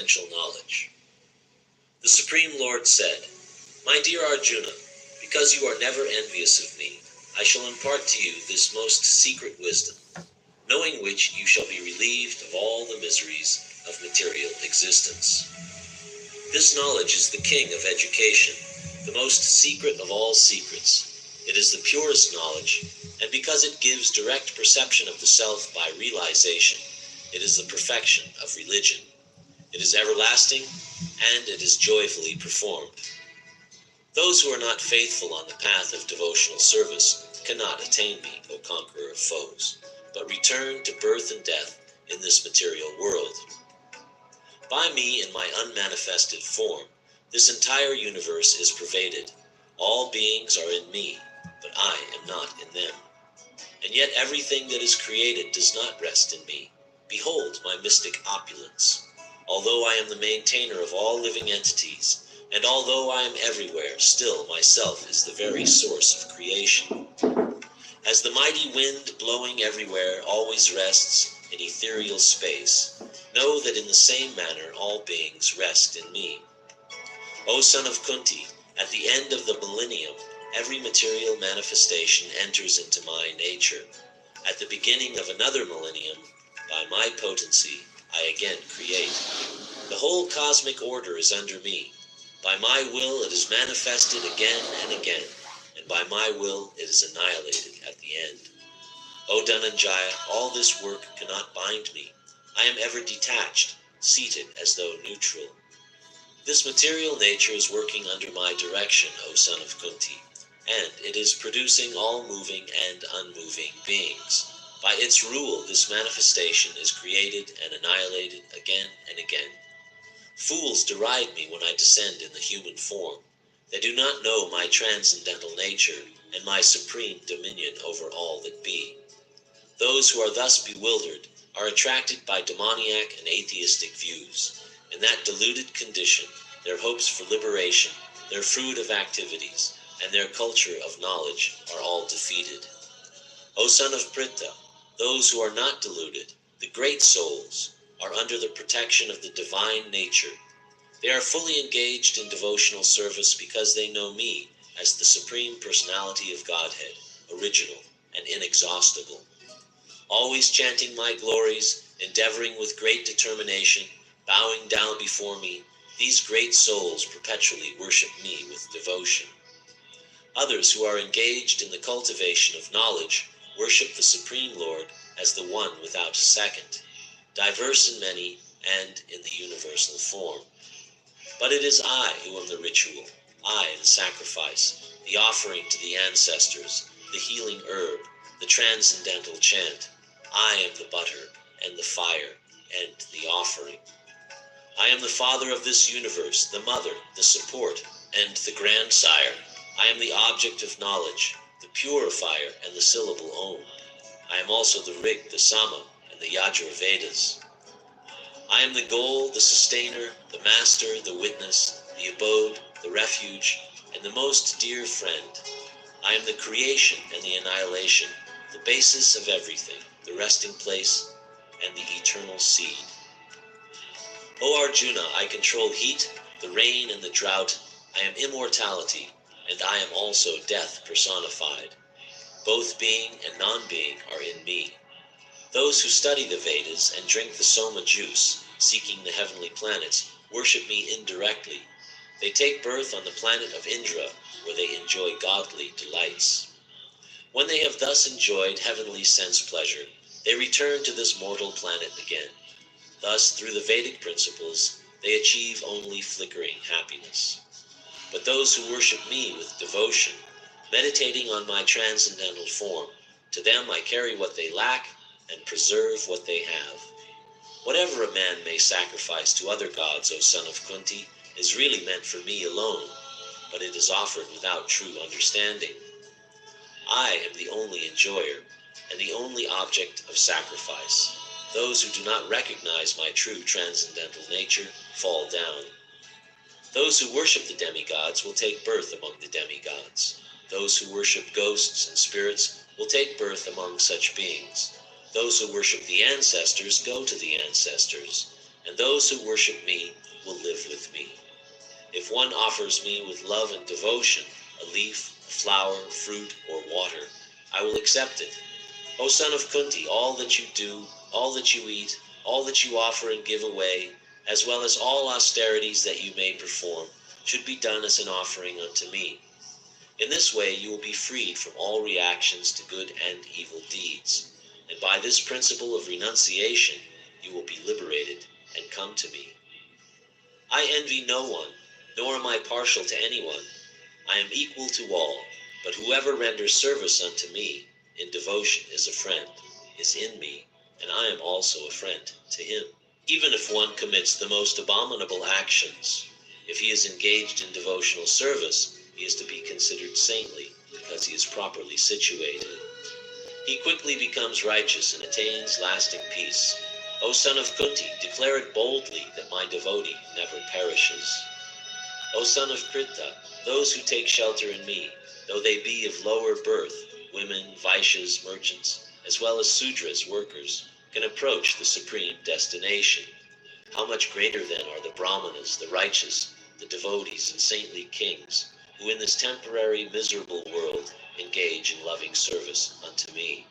transcendental knowledge. The Supreme Lord said, "My dear Arjuna, because you are never envious of me, I shall impart to you this most secret wisdom, knowing which you shall be relieved of all the miseries of material existence. This knowledge is the king of education, the most secret of all secrets. It is the purest knowledge, and because it gives direct perception of the self by realization, it is the perfection of religion. It is everlasting, and it is joyfully performed. Those who are not faithful on the path of devotional service cannot attain me, O conqueror of foes, but return to birth and death in this material world. By me in my unmanifested form, this entire universe is pervaded. All beings are in me, but I am not in them. And yet everything that is created does not rest in me. Behold my mystic opulence. Although I am the maintainer of all living entities, and although I am everywhere, still myself is the very source of creation. As the mighty wind blowing everywhere always rests in ethereal space, know that in the same manner all beings rest in me. O son of Kunti, at the end of the millennium, every material manifestation enters into my nature. At the beginning of another millennium, by my potency, I again create. The whole cosmic order is under me. By my will it is manifested again and again, and by my will it is annihilated at the end. O Dhananjaya, all this work cannot bind me. I am ever detached, seated as though neutral. This material nature is working under my direction, O son of Kunti, and it is producing all moving and unmoving beings. By its rule, this manifestation is created and annihilated again and again. Fools deride me when I descend in the human form. They do not know my transcendental nature and my supreme dominion over all that be. Those who are thus bewildered are attracted by demoniac and atheistic views. In that deluded condition, their hopes for liberation, their fruit of activities, and their culture of knowledge are all defeated. O son of Pritha, those who are not deluded, the great souls, are under the protection of the divine nature. They are fully engaged in devotional service because they know me as the Supreme Personality of Godhead, original and inexhaustible. Always chanting my glories, endeavoring with great determination, bowing down before me, these great souls perpetually worship me with devotion. Others who are engaged in the cultivation of knowledge worship the Supreme Lord as the one without second, diverse in many and in the universal form. But it is I who am the ritual, I the sacrifice, the offering to the ancestors, the healing herb, the transcendental chant. I am the butter and the fire and the offering. I am the father of this universe, the mother, the support, and the grandsire. I am the object of knowledge, the purifier and the syllable Om. I am also the Rig, the Sama, and the Yajur Vedas. I am the goal, the sustainer, the master, the witness, the abode, the refuge, and the most dear friend. I am the creation and the annihilation, the basis of everything, the resting place, and the eternal seed. O Arjuna, I control heat, the rain, and the drought. I am immortality, and I am also death personified. Both being and non-being are in me. Those who study the Vedas and drink the Soma juice, seeking the heavenly planets, worship me indirectly. They take birth on the planet of Indra, where they enjoy godly delights. When they have thus enjoyed heavenly sense pleasure, they return to this mortal planet again. Thus, through the Vedic principles, they achieve only flickering happiness. But those who worship me with devotion, meditating on my transcendental form, to them I carry what they lack and preserve what they have. Whatever a man may sacrifice to other gods, O son of Kunti, is really meant for me alone, but it is offered without true understanding. I am the only enjoyer and the only object of sacrifice. Those who do not recognize my true transcendental nature fall down. Those who worship the demigods will take birth among the demigods. Those who worship ghosts and spirits will take birth among such beings. Those who worship the ancestors go to the ancestors, and those who worship me will live with me. If one offers me with love and devotion a leaf, a flower, fruit, or water, I will accept it. O son of Kunti, all that you do, all that you eat, all that you offer and give away, as well as all austerities that you may perform, should be done as an offering unto me. In this way you will be freed from all reactions to good and evil deeds, and by this principle of renunciation you will be liberated and come to me. I envy no one, nor am I partial to anyone. I am equal to all, but whoever renders service unto me in devotion is a friend, is in me, and I am also a friend to him. Even if one commits the most abominable actions, if he is engaged in devotional service, he is to be considered saintly, because he is properly situated. He quickly becomes righteous and attains lasting peace. O son of Kunti, declare it boldly that my devotee never perishes. O son of Krita, those who take shelter in me, though they be of lower birth, women, Vaishyas, merchants, as well as Sudras, workers, can approach the supreme destination. How much greater then are the Brahmanas, the righteous, the devotees, and saintly kings, who in this temporary miserable world engage in loving service unto me.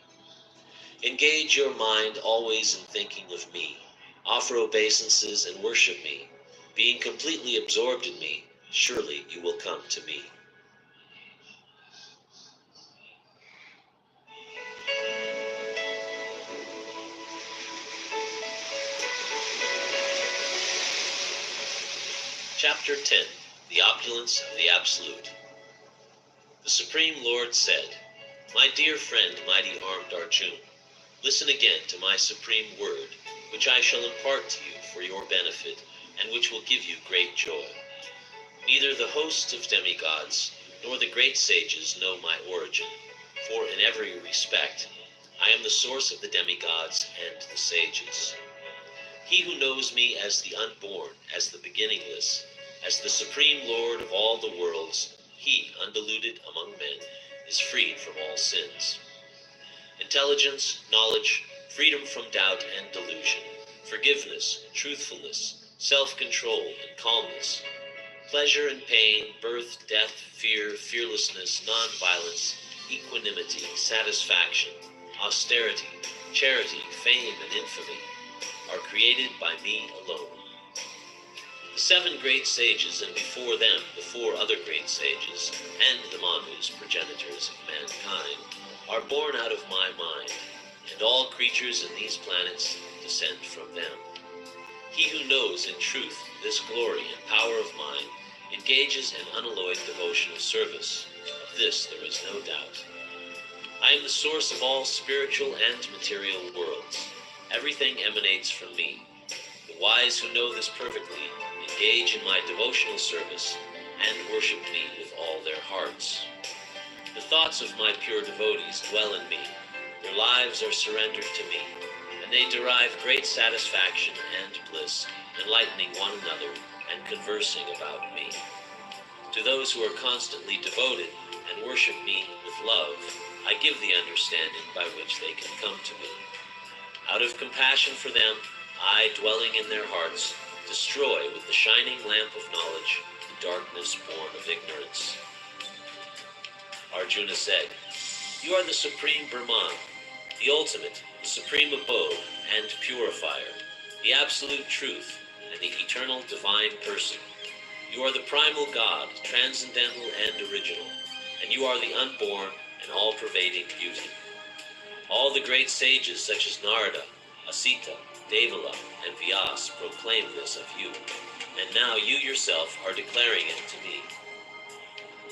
Engage your mind always in thinking of me, offer obeisances and worship me. Being completely absorbed in me, surely you will come to me. Chapter 10. The Opulence of the Absolute. The Supreme Lord said, My dear friend, mighty armed Arjuna, listen again to my supreme word, which I shall impart to you for your benefit, and which will give you great joy. Neither the hosts of demigods, nor the great sages know my origin, for in every respect I am the source of the demigods and the sages. He who knows me as the unborn, as the beginningless, as the supreme Lord of all the worlds, he, undiluted among men, is freed from all sins. Intelligence, knowledge, freedom from doubt and delusion, forgiveness, truthfulness, self-control and calmness, pleasure and pain, birth, death, fear, fearlessness, non-violence, equanimity, satisfaction, austerity, charity, fame, and infamy are created by me alone. The 7 great sages, and before them the 4 other great sages, and the Manus, progenitors of mankind, are born out of my mind, and all creatures in these planets descend from them. He who knows in truth this glory and power of mine engages in unalloyed devotional service. Of this there is no doubt. I am the source of all spiritual and material worlds. Everything emanates from me. The wise who know this perfectly engage in my devotional service and worship me with all their hearts. The thoughts of my pure devotees dwell in me. Their lives are surrendered to me, and they derive great satisfaction and bliss, enlightening one another and conversing about me. To those who are constantly devoted and worship me with love, I give the understanding by which they can come to me. Out of compassion for them, I, dwelling in their hearts, destroy with the shining lamp of knowledge the darkness born of ignorance. Arjuna said, You are the supreme Brahman, the ultimate, the supreme abode and purifier, the absolute truth, and the eternal divine person. You are the primal God, transcendental and original, and you are the unborn and all-pervading beauty. All the great sages such as Narada, Asita, Devala, and Vyas proclaim this of you, and now you yourself are declaring it to me.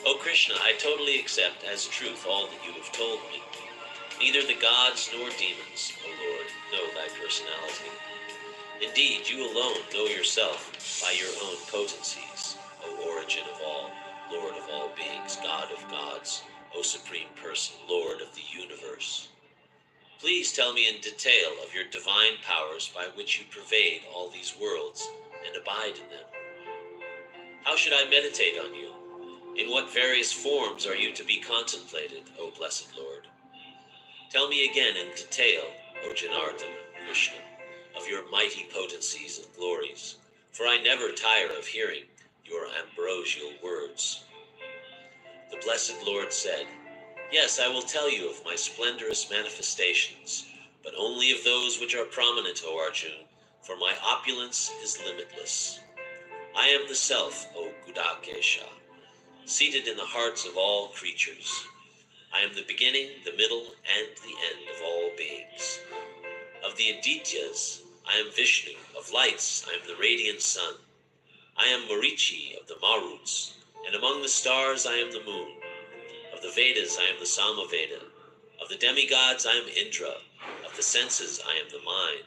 O Krishna, I totally accept as truth all that you have told me. Neither the gods nor demons, O Lord, know thy personality. Indeed, you alone know yourself by your own potencies, O origin of all, Lord of all beings, God of gods, O supreme person, Lord of the universe. Please tell me in detail of your divine powers by which you pervade all these worlds and abide in them. How should I meditate on you? In what various forms are you to be contemplated, O blessed Lord? Tell me again in detail, O Janardana, Krishna, of your mighty potencies and glories, for I never tire of hearing your ambrosial words. The blessed Lord said, Yes, I will tell you of my splendorous manifestations, but only of those which are prominent, O Arjun, for my opulence is limitless. I am the Self, O Gudakesha, seated in the hearts of all creatures. I am the beginning, the middle, and the end of all beings. Of the Adityas, I am Vishnu. Of lights, I am the radiant sun. I am Marichi of the Maruts, and among the stars I am the moon. Of the Vedas, I am the Samaveda. Of the demigods, I am Indra. Of the senses, I am the mind.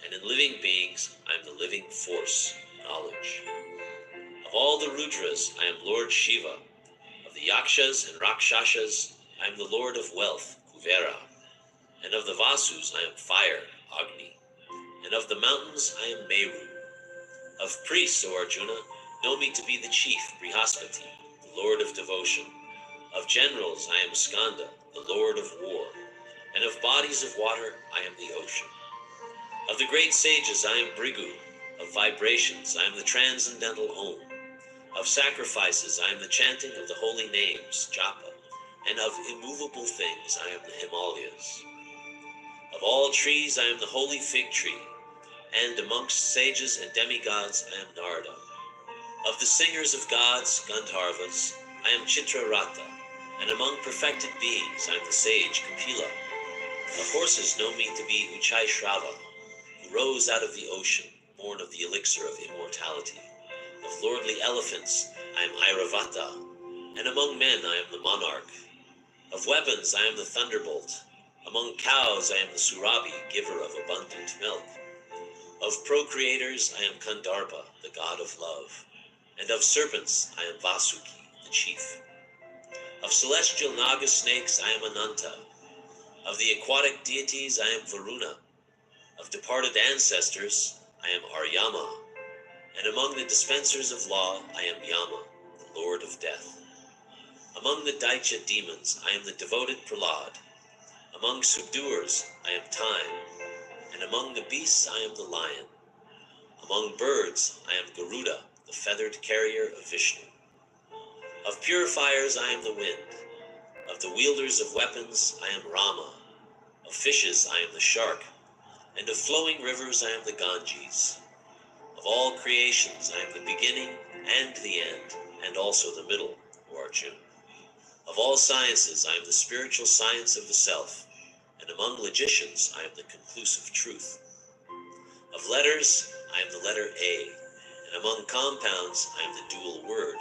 And in living beings, I am the living force, knowledge. Of all the Rudras, I am Lord Shiva. Of the Yakshas and Rakshashas, I am the Lord of wealth, Kuvera. And of the Vasus, I am fire, Agni. And of the mountains, I am Meru. Of priests, O Arjuna, know me to be the chief, Brihaspati, the Lord of devotion. Of generals, I am Skanda, the Lord of war. And of bodies of water, I am the ocean. Of the great sages, I am Brigu. Of vibrations, I am the transcendental Om. Of sacrifices, I am the chanting of the holy names, Japa. And of immovable things, I am the Himalayas. Of all trees, I am the holy fig tree. And amongst sages and demigods, I am Narada. Of the singers of gods, Gandharvas, I am Chitrarata. And among perfected beings, I am the sage Kapila. Of horses know me to be Uchai Shrava, who rose out of the ocean, born of the elixir of immortality. Of lordly elephants, I am Airavata, and among men I am the monarch. Of weapons, I am the thunderbolt. Among cows, I am the Surabi, giver of abundant milk. Of procreators, I am Kandharpa, the god of love. And of serpents, I am Vasuki, the chief. Of celestial Naga snakes, I am Ananta. Of the aquatic deities, I am Varuna. Of departed ancestors, I am Aryama. And among the dispensers of law, I am Yama, the lord of death. Among the Daitya demons, I am the devoted Prahlad. Among subduers, I am Time. And among the beasts, I am the lion. Among birds, I am Garuda, the feathered carrier of Vishnu. Of purifiers, I am the wind. Of the wielders of weapons, I am Rama. Of fishes, I am the shark. And of flowing rivers, I am the Ganges. Of all creations, I am the beginning and the end, and also the middle, O Arjuna. Of all sciences, I am the spiritual science of the self, and among logicians, I am the conclusive truth. Of letters, I am the letter A, and among compounds, I am the dual word.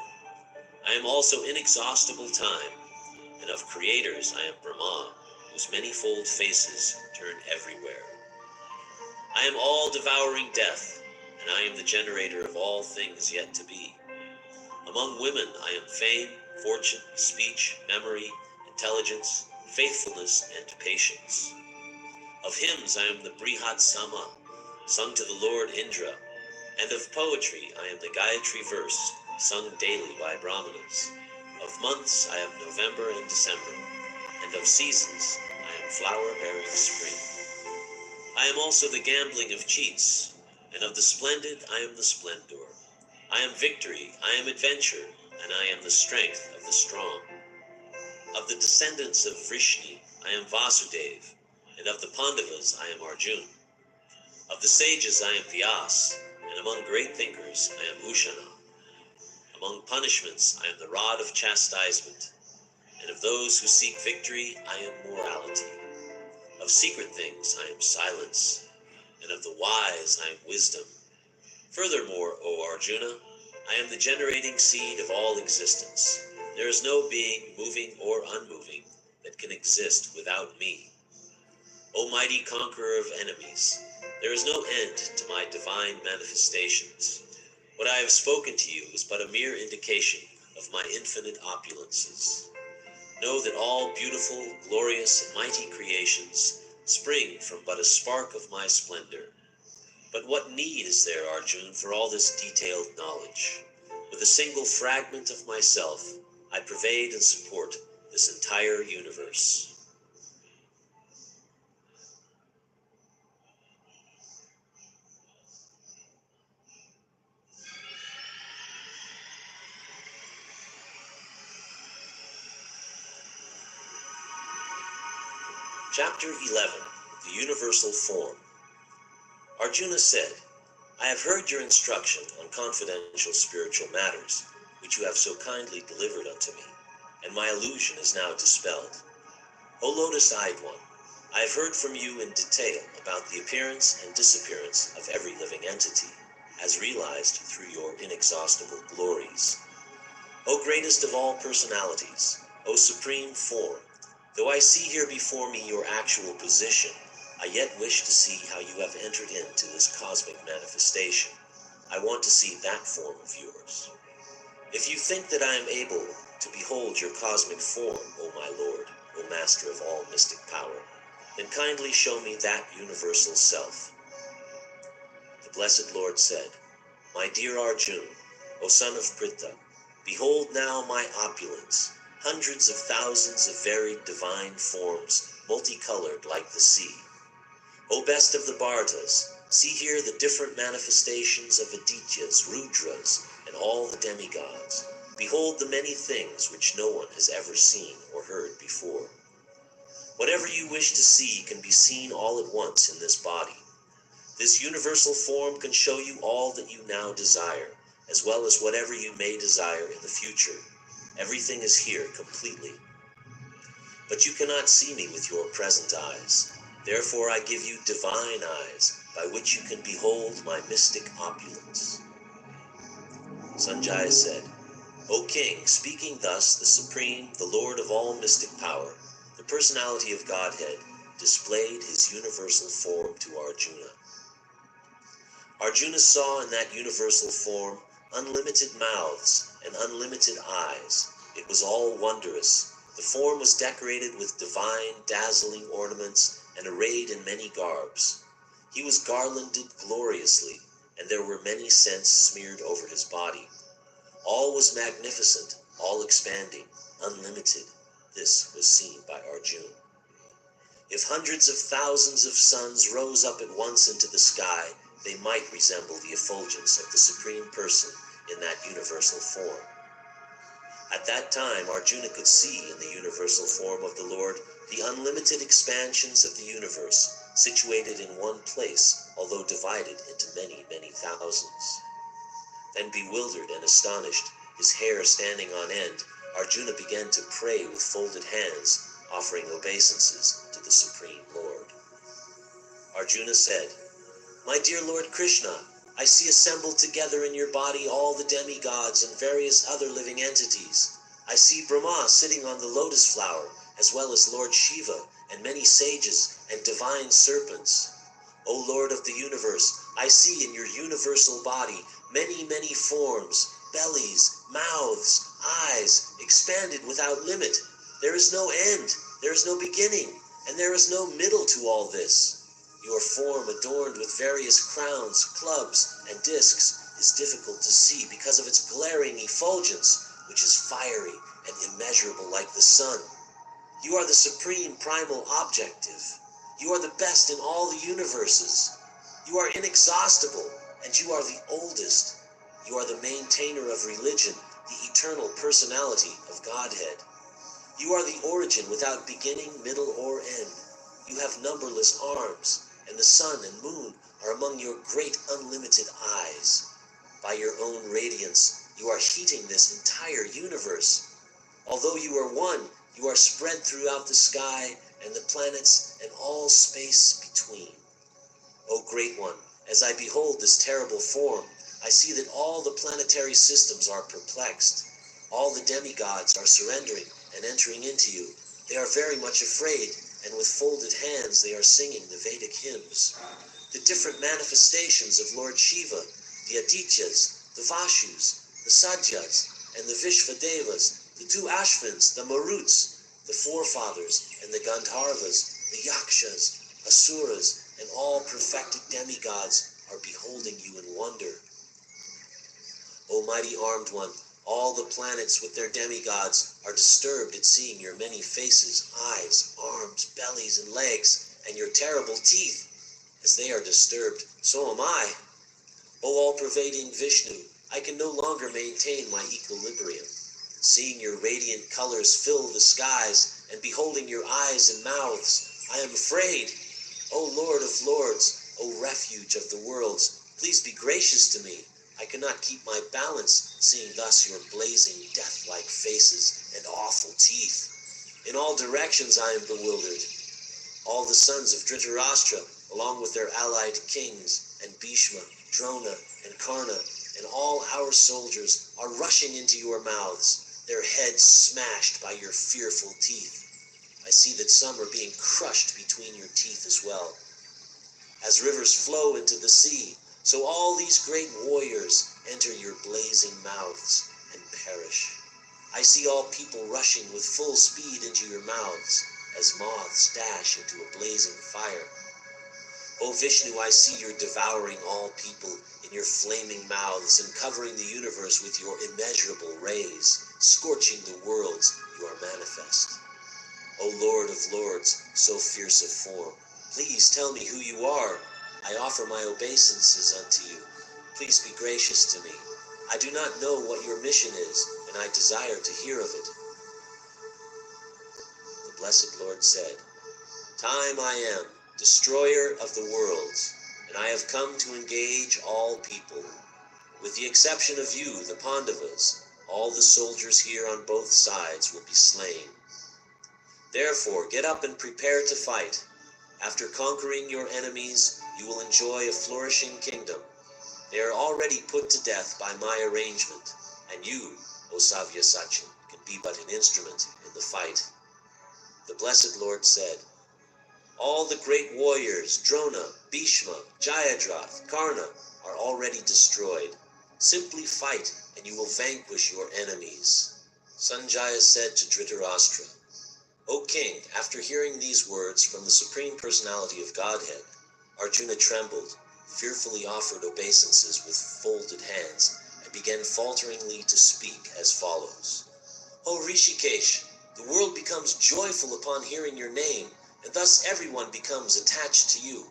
I am also inexhaustible time, and of creators, I am Brahma, whose manifold faces turn everywhere. I am all-devouring death, and I am the generator of all things yet to be. Among women, I am fame, fortune, speech, memory, intelligence, faithfulness, and patience. Of hymns, I am the Brihat Sama, sung to the Lord Indra, and of poetry, I am the Gayatri verse, sung daily by Brahmanas. Of months, I am November and December, and of seasons, I am flower-bearing spring. I am also the gambling of cheats, and of the splendid, I am the splendor. I am victory, I am adventure, and I am the strength of the strong. Of the descendants of Vrishni, I am Vasudev, and of the Pandavas, I am Arjun. Of the sages, I am Vyas, and among great thinkers, I am Ushana. Among punishments, I am the rod of chastisement, and of those who seek victory, I am morality. Of secret things, I am silence, and of the wise, I am wisdom. Furthermore, O Arjuna, I am the generating seed of all existence. There is no being, moving or unmoving, that can exist without me. O mighty conqueror of enemies, there is no end to my divine manifestations. What I have spoken to you is but a mere indication of my infinite opulences. Know that all beautiful, glorious, and mighty creations spring from but a spark of my splendor. But what need is there, Arjun, for all this detailed knowledge? With a single fragment of myself, I pervade and support this entire universe. Chapter 11. The Universal Form. Arjuna said, I have heard your instruction on confidential spiritual matters, which you have so kindly delivered unto me, and my illusion is now dispelled. O lotus-eyed one, I have heard from you in detail about the appearance and disappearance of every living entity, as realized through your inexhaustible glories. O greatest of all personalities, O supreme form, though I see here before me your actual position, I yet wish to see how you have entered into this cosmic manifestation. I want to see that form of yours. If you think that I am able to behold your cosmic form, O my Lord, O Master of all mystic power, then kindly show me that universal self. The Blessed Lord said, My dear Arjuna, O son of Pritha, behold now my opulence, hundreds of thousands of varied divine forms, multicolored like the sea. O best of the Bhartas, see here the different manifestations of Adityas, Rudras, and all the demigods. Behold the many things which no one has ever seen or heard before. Whatever you wish to see can be seen all at once in this body. This universal form can show you all that you now desire, as well as whatever you may desire in the future. Everything is here completely. But you cannot see me with your present eyes. Therefore I give you divine eyes, by which you can behold my mystic opulence. Sanjaya said, O king, speaking thus, the Supreme, the Lord of all mystic power, the personality of Godhead, displayed his universal form to Arjuna. Arjuna saw in that universal form unlimited mouths and unlimited eyes. It was all wondrous. The form was decorated with divine, dazzling ornaments and arrayed in many garbs. He was garlanded gloriously, and there were many scents smeared over his body. All was magnificent, all expanding, unlimited. This was seen by Arjuna. If hundreds of thousands of suns rose up at once into the sky, they might resemble the effulgence of the Supreme Person in that universal form. At that time, Arjuna could see in the universal form of the Lord the unlimited expansions of the universe, situated in one place, although divided into many, many thousands. Then, bewildered and astonished, his hair standing on end, Arjuna began to pray with folded hands, offering obeisances to the Supreme Lord. Arjuna said, My dear Lord Krishna, I see assembled together in your body all the demigods and various other living entities. I see Brahma sitting on the lotus flower, as well as Lord Shiva and many sages and divine serpents. O Lord of the universe, I see in your universal body many, many forms, bellies, mouths, eyes, expanded without limit. There is no end, there is no beginning, and there is no middle to all this. Your form, adorned with various crowns, clubs, and discs, is difficult to see because of its glaring effulgence, which is fiery and immeasurable like the sun. You are the supreme primal objective. You are the best in all the universes. You are inexhaustible, and you are the oldest. You are the maintainer of religion, the eternal personality of Godhead. You are the origin without beginning, middle, or end. You have numberless arms, and the sun and moon are among your great unlimited eyes. By your own radiance, you are heating this entire universe. Although you are one, you are spread throughout the sky and the planets and all space between. O Great One, as I behold this terrible form, I see that all the planetary systems are perplexed. All the demigods are surrendering and entering into you. They are very much afraid, and with folded hands they are singing the Vedic hymns. The different manifestations of Lord Shiva, the Adityas, the Vashus, the Sadyas, and the Vishvadevas, the two Ashvins, the Maruts, the forefathers, and the Gandharvas, the Yakshas, Asuras, and all perfected demigods are beholding you in wonder. O mighty armed one, all the planets with their demigods are disturbed at seeing your many faces, eyes, arms, bellies, and legs, and your terrible teeth. As they are disturbed, so am I. O all-pervading Vishnu, I can no longer maintain my equilibrium. Seeing your radiant colors fill the skies, and beholding your eyes and mouths, I am afraid. O Lord of lords, O refuge of the worlds, please be gracious to me. I cannot keep my balance, seeing thus your blazing death-like faces and awful teeth. In all directions I am bewildered. All the sons of Dhritarashtra, along with their allied kings, and Bhishma, Drona, and Karna, and all our soldiers, are rushing into your mouths, their heads smashed by your fearful teeth. I see that some are being crushed between your teeth as well. As rivers flow into the sea, so all these great warriors enter your blazing mouths and perish. I see all people rushing with full speed into your mouths, as moths dash into a blazing fire. O Vishnu, I see you're devouring all people in your flaming mouths and covering the universe with your immeasurable rays, scorching the worlds you are manifest. O Lord of lords, so fierce of form, please tell me who you are. I offer my obeisances unto you. Please be gracious to me. I do not know what your mission is, and I desire to hear of it. The blessed Lord said, Time I am, destroyer of the worlds, and I have come to engage all people. With the exception of you, the Pandavas, all the soldiers here on both sides will be slain. Therefore, get up and prepare to fight. After conquering your enemies, you will enjoy a flourishing kingdom. They are already put to death by my arrangement, and you, O Savyasachin, can be but an instrument in the fight. The blessed Lord said, All the great warriors, Drona, Bhishma, Jayadratha, Karna, are already destroyed. Simply fight, and you will vanquish your enemies. Sanjaya said to Dhritarashtra, O king, after hearing these words from the Supreme Personality of Godhead, Arjuna trembled, fearfully offered obeisances with folded hands, and began falteringly to speak as follows. O Rishikesh, the world becomes joyful upon hearing your name, and thus everyone becomes attached to you.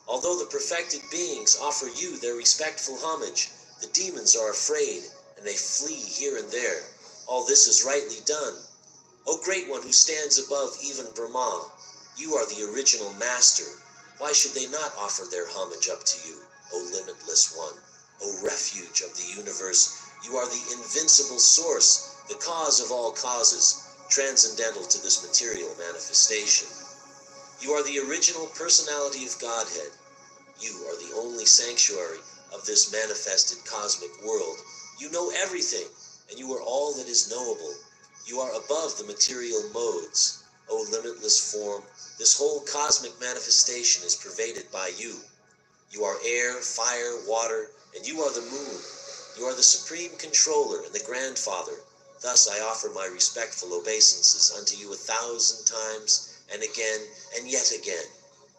Although the perfected beings offer you their respectful homage, the demons are afraid, and they flee here and there. All this is rightly done. O Great One who stands above even Brahma, you are the original master. Why should they not offer their homage up to you, O limitless one? O refuge of the universe, you are the invincible source, the cause of all causes, transcendental to this material manifestation. You are the original personality of Godhead. You are the only sanctuary of this manifested cosmic world. You know everything, and you are all that is knowable. You are above the material modes. O limitless form, this whole cosmic manifestation is pervaded by you. You are air, fire, water, and you are the moon. You are the supreme controller and the grandfather. Thus I offer my respectful obeisances unto you 1,000 times, and again, and yet again.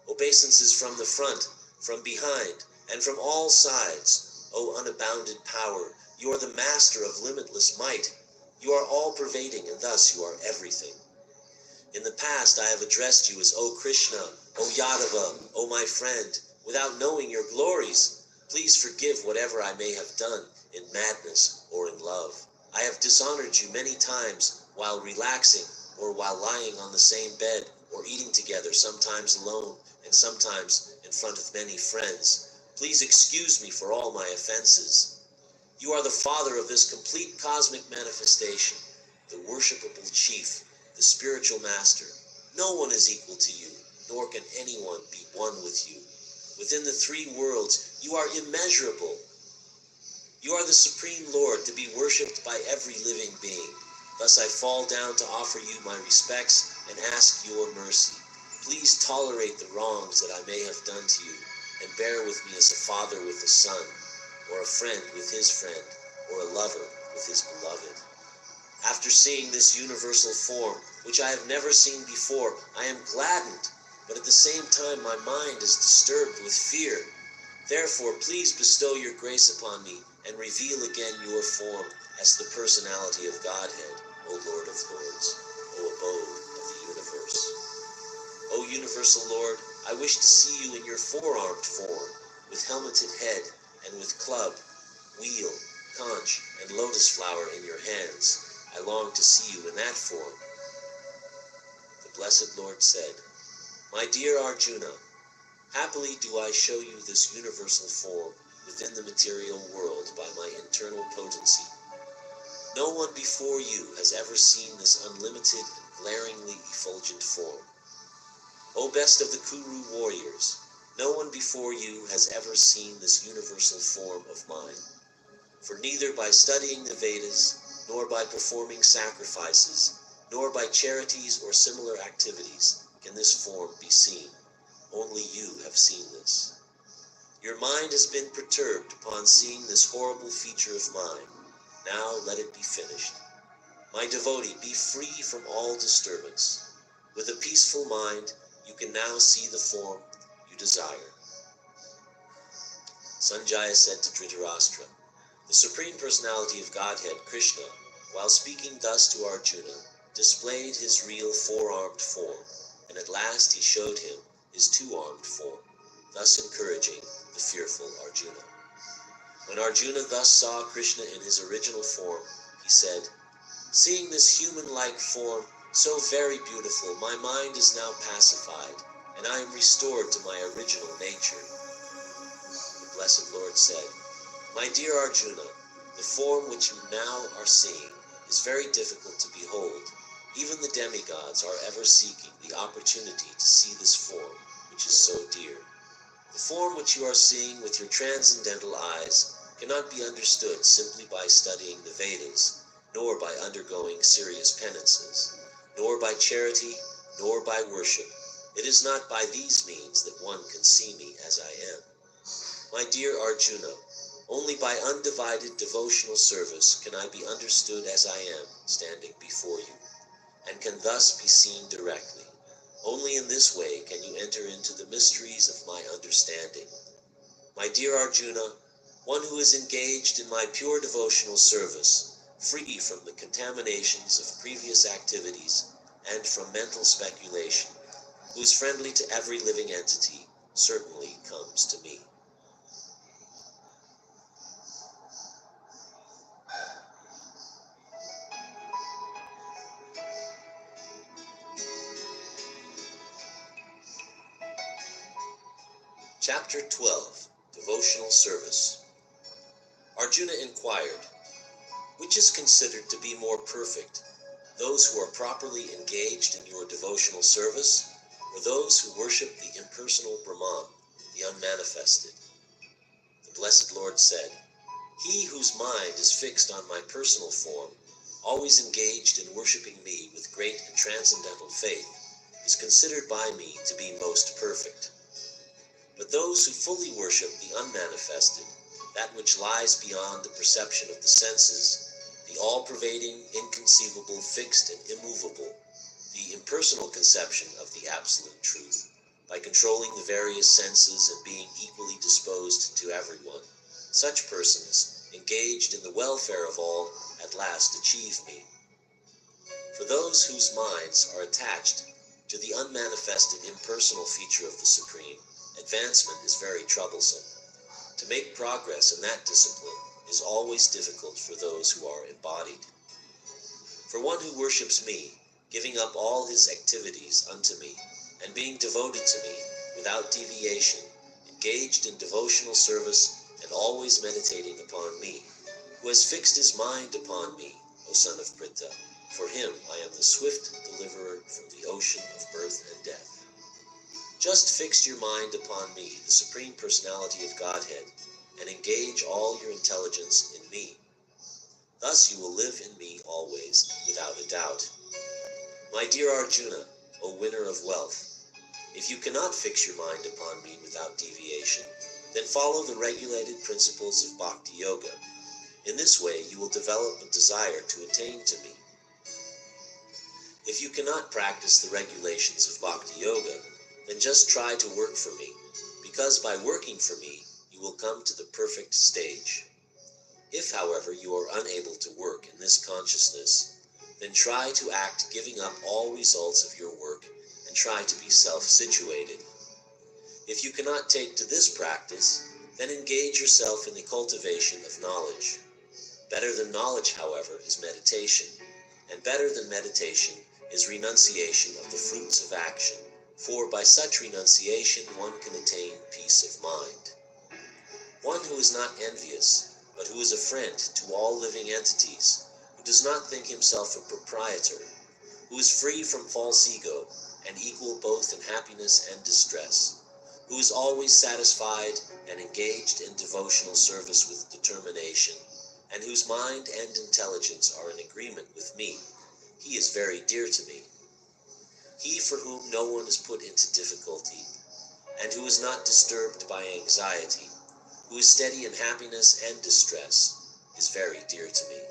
Obeisances from the front, from behind, and from all sides. O unabounded power, you are the master of limitless might. You are all-pervading, and thus you are everything. In the past I have addressed you as O Krishna, O Yadava, O my friend, without knowing your glories. Please forgive whatever I may have done in madness or in love. I have dishonored you many times while relaxing or while lying on the same bed or eating together, sometimes alone and sometimes in front of many friends. Please excuse me for all my offenses. You are the father of this complete cosmic manifestation, the worshipable chief, the spiritual master. No one is equal to you, nor can anyone be one with you. Within the three worlds, you are immeasurable. You are the supreme Lord to be worshipped by every living being. Thus I fall down to offer you my respects and ask your mercy. Please tolerate the wrongs that I may have done to you, and bear with me as a father with a son, or a friend with his friend, or a lover with his beloved. After seeing this universal form, which I have never seen before, I am gladdened, but at the same time my mind is disturbed with fear. Therefore, please bestow your grace upon me, and reveal again your form as the personality of Godhead, O Lord of Lords, O abode of the universe. O universal Lord, I wish to see you in your four-armed form, with helmeted head, and with club, wheel, conch, and lotus flower in your hands. I long to see you in that form. The blessed Lord said, My dear Arjuna, happily do I show you this universal form within the material world by my internal potency. No one before you has ever seen this unlimited and glaringly effulgent form. O best of the Kuru warriors, no one before you has ever seen this universal form of mine. For neither by studying the Vedas, nor by performing sacrifices, nor by charities or similar activities can this form be seen. Only you have seen this. Your mind has been perturbed upon seeing this horrible feature of mine. Now let it be finished. My devotee, be free from all disturbance. With a peaceful mind, you can now see the form you desire. Sanjaya said to Dhritarashtra, the Supreme Personality of Godhead, Krishna, while speaking thus to Arjuna, displayed his real four-armed form, and at last he showed him his two-armed form, thus encouraging the fearful Arjuna. When Arjuna thus saw Krishna in his original form, he said, seeing this human-like form so very beautiful, my mind is now pacified, and I am restored to my original nature. The Blessed Lord said, my dear Arjuna, the form which you now are seeing is very difficult to behold. Even the demigods are ever seeking the opportunity to see this form, which is so dear. The form which you are seeing with your transcendental eyes cannot be understood simply by studying the Vedas, nor by undergoing serious penances, nor by charity, nor by worship. It is not by these means that one can see me as I am. My dear Arjuna, only by undivided devotional service can I be understood as I am standing before you, and can thus be seen directly. Only in this way can you enter into the mysteries of my understanding. My dear Arjuna, one who is engaged in my pure devotional service, free from the contaminations of previous activities and from mental speculation, who is friendly to every living entity, certainly comes to me. Chapter 12, Devotional Service. Arjuna inquired, which is considered to be more perfect, those who are properly engaged in your devotional service, or those who worship the impersonal Brahman, the unmanifested? The Blessed Lord said, he whose mind is fixed on my personal form, always engaged in worshipping me with great and transcendental faith, is considered by me to be most perfect. But those who fully worship the unmanifested, that which lies beyond the perception of the senses, the all-pervading, inconceivable, fixed, and immovable, the impersonal conception of the absolute truth, by controlling the various senses and being equally disposed to everyone, such persons, engaged in the welfare of all, at last achieve me. For those whose minds are attached to the unmanifested impersonal feature of the Supreme, advancement is very troublesome. To make progress in that discipline is always difficult for those who are embodied. For one who worships me, giving up all his activities unto me, and being devoted to me without deviation, engaged in devotional service, and always meditating upon me, who has fixed his mind upon me, O son of Pritha, for him I am the swift deliverer from the ocean of birth and death. Just fix your mind upon me, the Supreme Personality of Godhead, and engage all your intelligence in me. Thus you will live in me always, without a doubt. My dear Arjuna, O winner of wealth, if you cannot fix your mind upon me without deviation, then follow the regulated principles of Bhakti Yoga. In this way you will develop a desire to attain to me. If you cannot practice the regulations of Bhakti Yoga, then just try to work for me, because by working for me, you will come to the perfect stage. If, however, you are unable to work in this consciousness, then try to act giving up all results of your work and try to be self-situated. If you cannot take to this practice, then engage yourself in the cultivation of knowledge. Better than knowledge, however, is meditation, and better than meditation is renunciation of the fruits of action. for by such renunciation one can attain peace of mind. One who is not envious, but who is a friend to all living entities, who does not think himself a proprietor, who is free from false ego and equal both in happiness and distress, who is always satisfied and engaged in devotional service with determination, and whose mind and intelligence are in agreement with me, he is very dear to me. He for whom no one is put into difficulty, and who is not disturbed by anxiety, who is steady in happiness and distress, is very dear to me.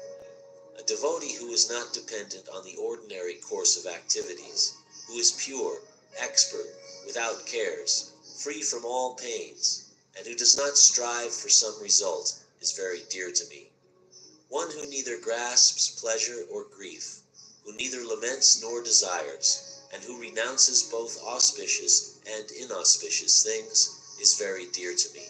A devotee who is not dependent on the ordinary course of activities, who is pure, expert, without cares, free from all pains, and who does not strive for some result, is very dear to me. One who neither grasps pleasure or grief, who neither laments nor desires, and who renounces both auspicious and inauspicious things, is very dear to me.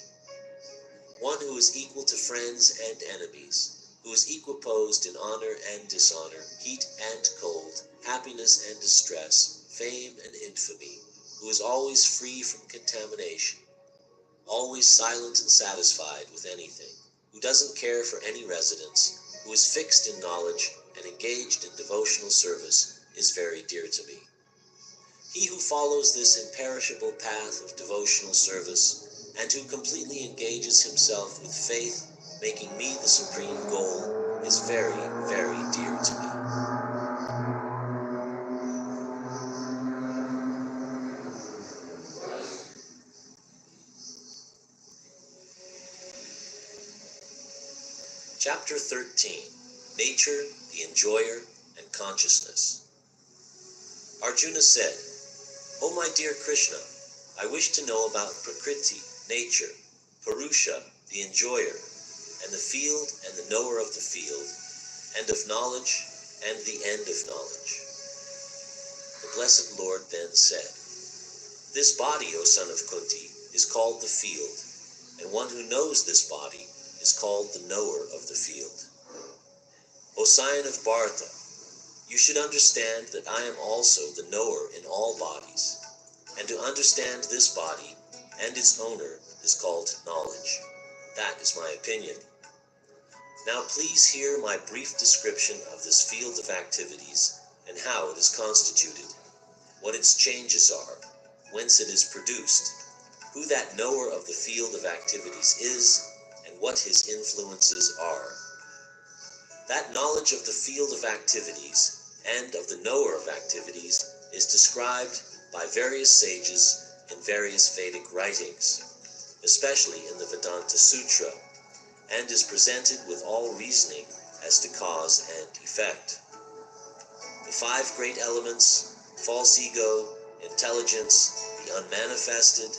One who is equal to friends and enemies, who is equiposed in honor and dishonor, heat and cold, happiness and distress, fame and infamy, who is always free from contamination, always silent and satisfied with anything, who doesn't care for any residence, who is fixed in knowledge and engaged in devotional service, is very dear to me. He who follows this imperishable path of devotional service, and who completely engages himself with faith, making me the supreme goal, is very, very dear to me. Chapter 13. Nature, the Enjoyer, and Consciousness. Arjuna said, O my dear Krishna, I wish to know about Prakriti, nature, Purusha, the enjoyer, and the field and the knower of the field, and of knowledge and the end of knowledge. The blessed Lord then said, This body, O son of Kunti, is called the field, and one who knows this body is called the knower of the field. O scion of Bharata, you should understand that I am also the knower in all bodies, and to understand this body and its owner is called knowledge. That is my opinion. Now please hear my brief description of this field of activities and how it is constituted, what its changes are, whence it is produced, who that knower of the field of activities is, and what his influences are. That knowledge of the field of activities and of the knower of activities is described by various sages in various Vedic writings, especially in the Vedanta Sutra, and is presented with all reasoning as to cause and effect. The five great elements, false ego, intelligence, the unmanifested,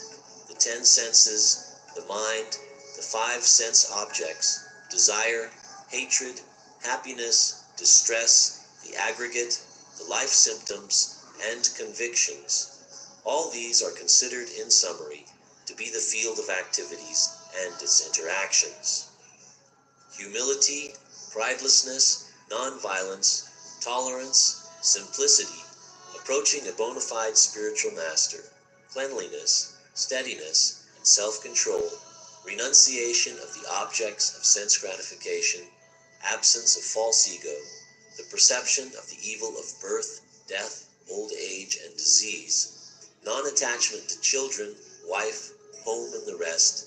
the 10 senses, the mind, the 5 sense objects, desire, hatred, happiness, distress, the aggregate, the life symptoms, and convictions, all these are considered in summary to be the field of activities and its interactions. Humility, pridelessness, non-violence, tolerance, simplicity, approaching a bona fide spiritual master, cleanliness, steadiness, and self-control, renunciation of the objects of sense gratification, absence of false ego, the perception of the evil of birth, death, old age, and disease, non-attachment to children, wife, home, and the rest,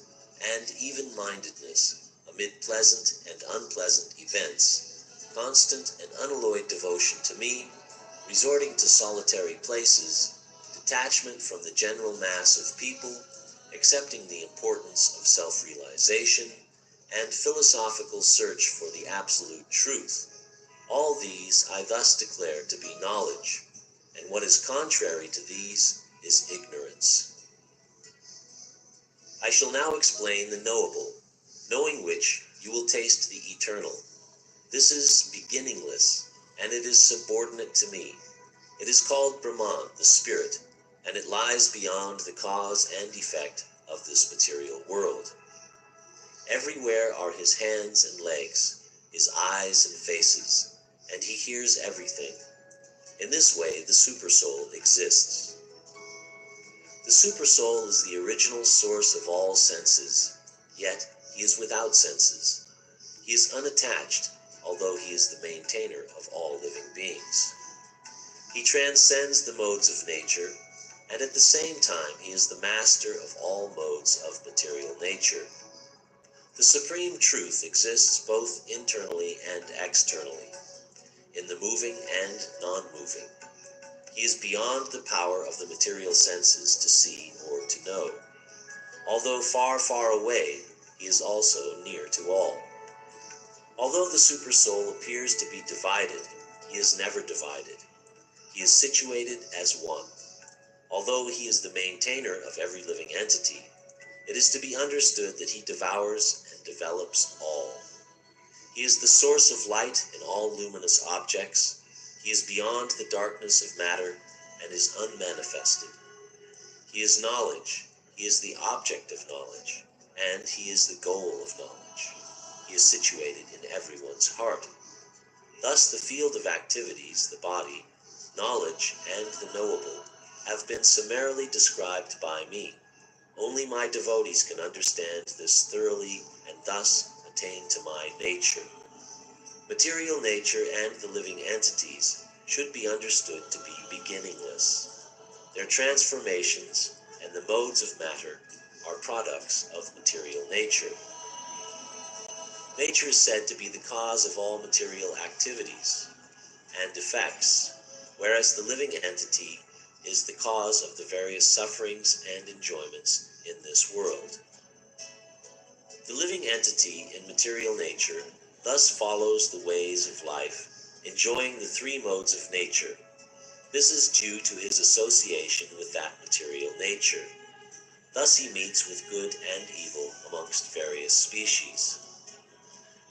and even-mindedness amid pleasant and unpleasant events, constant and unalloyed devotion to me, resorting to solitary places, detachment from the general mass of people, accepting the importance of self-realization, and philosophical search for the absolute truth. All these I thus declare to be knowledge, and what is contrary to these is ignorance. I shall now explain the knowable, knowing which you will taste the eternal. This is beginningless, and it is subordinate to me. It is called Brahman, the spirit, and it lies beyond the cause and effect of this material world. Everywhere are his hands and legs, his eyes and faces, and he hears everything. In this way the supersoul exists. The Supersoul is the original source of all senses, yet he is without senses. He is unattached, although he is the maintainer of all living beings. He transcends the modes of nature, and at the same time he is the master of all modes of material nature. The supreme truth exists both internally and externally, in the moving and non-moving. He is beyond the power of the material senses to see or to know. Although far, far away, he is also near to all. Although the Supersoul appears to be divided, he is never divided. He is situated as one. Although he is the maintainer of every living entity, it is to be understood that he devours and develops all. He is the source of light in all luminous objects. He is beyond the darkness of matter and is unmanifested. He is knowledge. He is the object of knowledge, and he is the goal of knowledge. He is situated in everyone's heart. Thus the field of activities, the body, knowledge, and the knowable have been summarily described by me. Only my devotees can understand this thoroughly and thus attain to my nature. Material nature and the living entities should be understood to be beginningless. Their transformations and the modes of matter are products of material nature. Nature is said to be the cause of all material activities and effects, whereas the living entity is the cause of the various sufferings and enjoyments in this world. The living entity in material nature thus follows the ways of life, enjoying the three modes of nature. This is due to his association with that material nature. Thus he meets with good and evil amongst various species.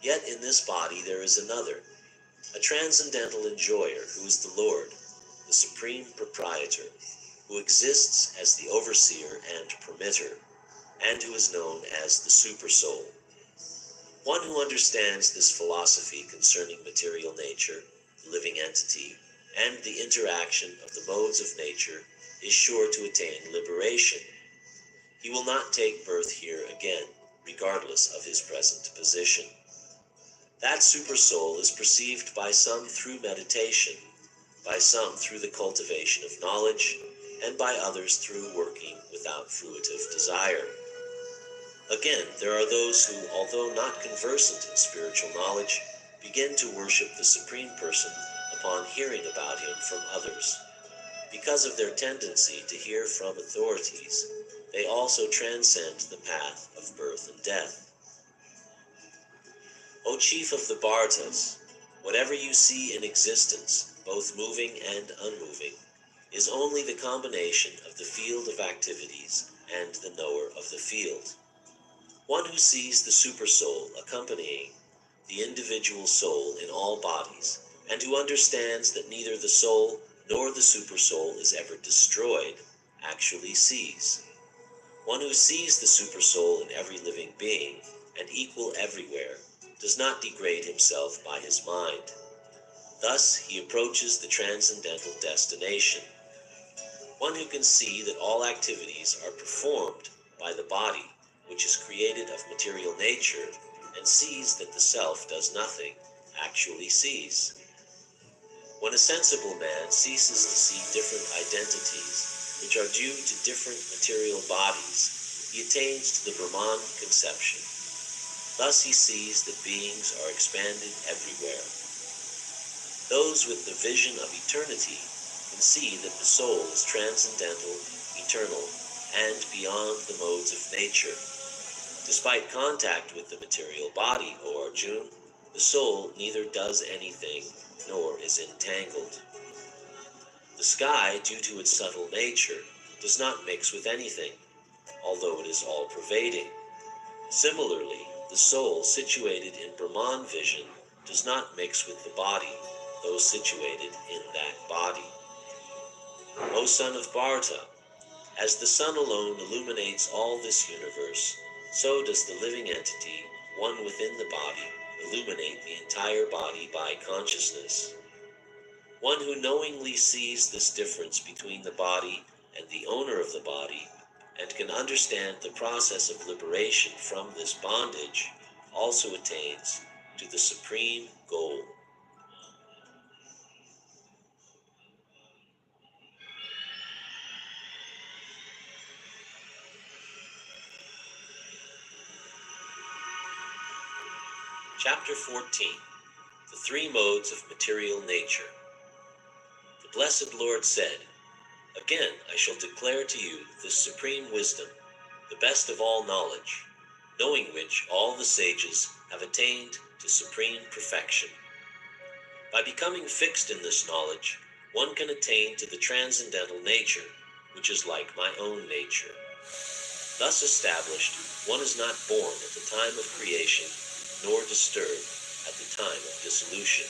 Yet in this body there is another, a transcendental enjoyer who is the Lord, the supreme proprietor, who exists as the overseer and permitter, and who is known as the Supersoul. One who understands this philosophy concerning material nature, the living entity, and the interaction of the modes of nature is sure to attain liberation. He will not take birth here again, regardless of his present position. That Supersoul is perceived by some through meditation, by some through the cultivation of knowledge, and by others through working without fruitive desire. Again, there are those who, although not conversant in spiritual knowledge, begin to worship the Supreme Person upon hearing about him from others. Because of their tendency to hear from authorities, they also transcend the path of birth and death. O chief of the Bhartas, whatever you see in existence, both moving and unmoving, is only the combination of the field of activities and the knower of the field. One who sees the Supersoul accompanying the individual soul in all bodies, and who understands that neither the soul nor the Supersoul is ever destroyed, actually sees. One who sees the Supersoul in every living being, and equal everywhere, does not degrade himself by his mind. Thus he approaches the transcendental destination. One who can see that all activities are performed by the body, which is created of material nature, and sees that the self does nothing, actually sees. When a sensible man ceases to see different identities, which are due to different material bodies, he attains to the Brahman conception. Thus he sees that beings are expanded everywhere. Those with the vision of eternity can see that the soul is transcendental, eternal, and beyond the modes of nature. Despite contact with the material body, O Arjuna, the soul neither does anything nor is entangled. The sky, due to its subtle nature, does not mix with anything, although it is all-pervading. Similarly, the soul situated in Brahman vision does not mix with the body, though situated in that body. O son of Bharata, as the sun alone illuminates all this universe, so does the living entity, one within the body, illuminate the entire body by consciousness. One who knowingly sees this difference between the body and the owner of the body, and can understand the process of liberation from this bondage, also attains to the supreme goal. Chapter 14. The Three Modes of Material Nature. The Blessed Lord said, "Again I shall declare to you this supreme wisdom, the best of all knowledge, knowing which all the sages have attained to supreme perfection. By becoming fixed in this knowledge, one can attain to the transcendental nature, which is like my own nature. Thus established, one is not born at the time of creation, nor disturbed at the time of dissolution.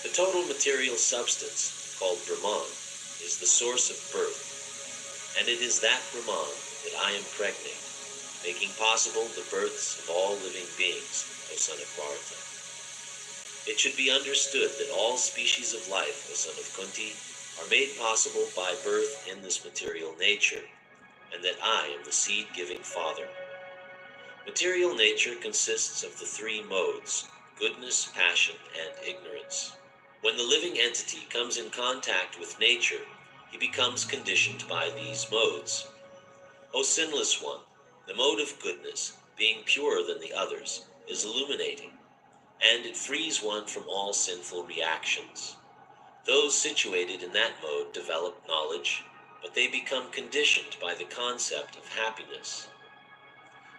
The total material substance, called Brahman, is the source of birth, and it is that Brahman that I impregnate, making possible the births of all living beings, O son of Bharata. It should be understood that all species of life, O son of Kunti, are made possible by birth in this material nature, and that I am the seed-giving father. Material nature consists of the three modes, goodness, passion, and ignorance. When the living entity comes in contact with nature, he becomes conditioned by these modes. O sinless one, the mode of goodness, being purer than the others, is illuminating, and it frees one from all sinful reactions. Those situated in that mode develop knowledge, but they become conditioned by the concept of happiness.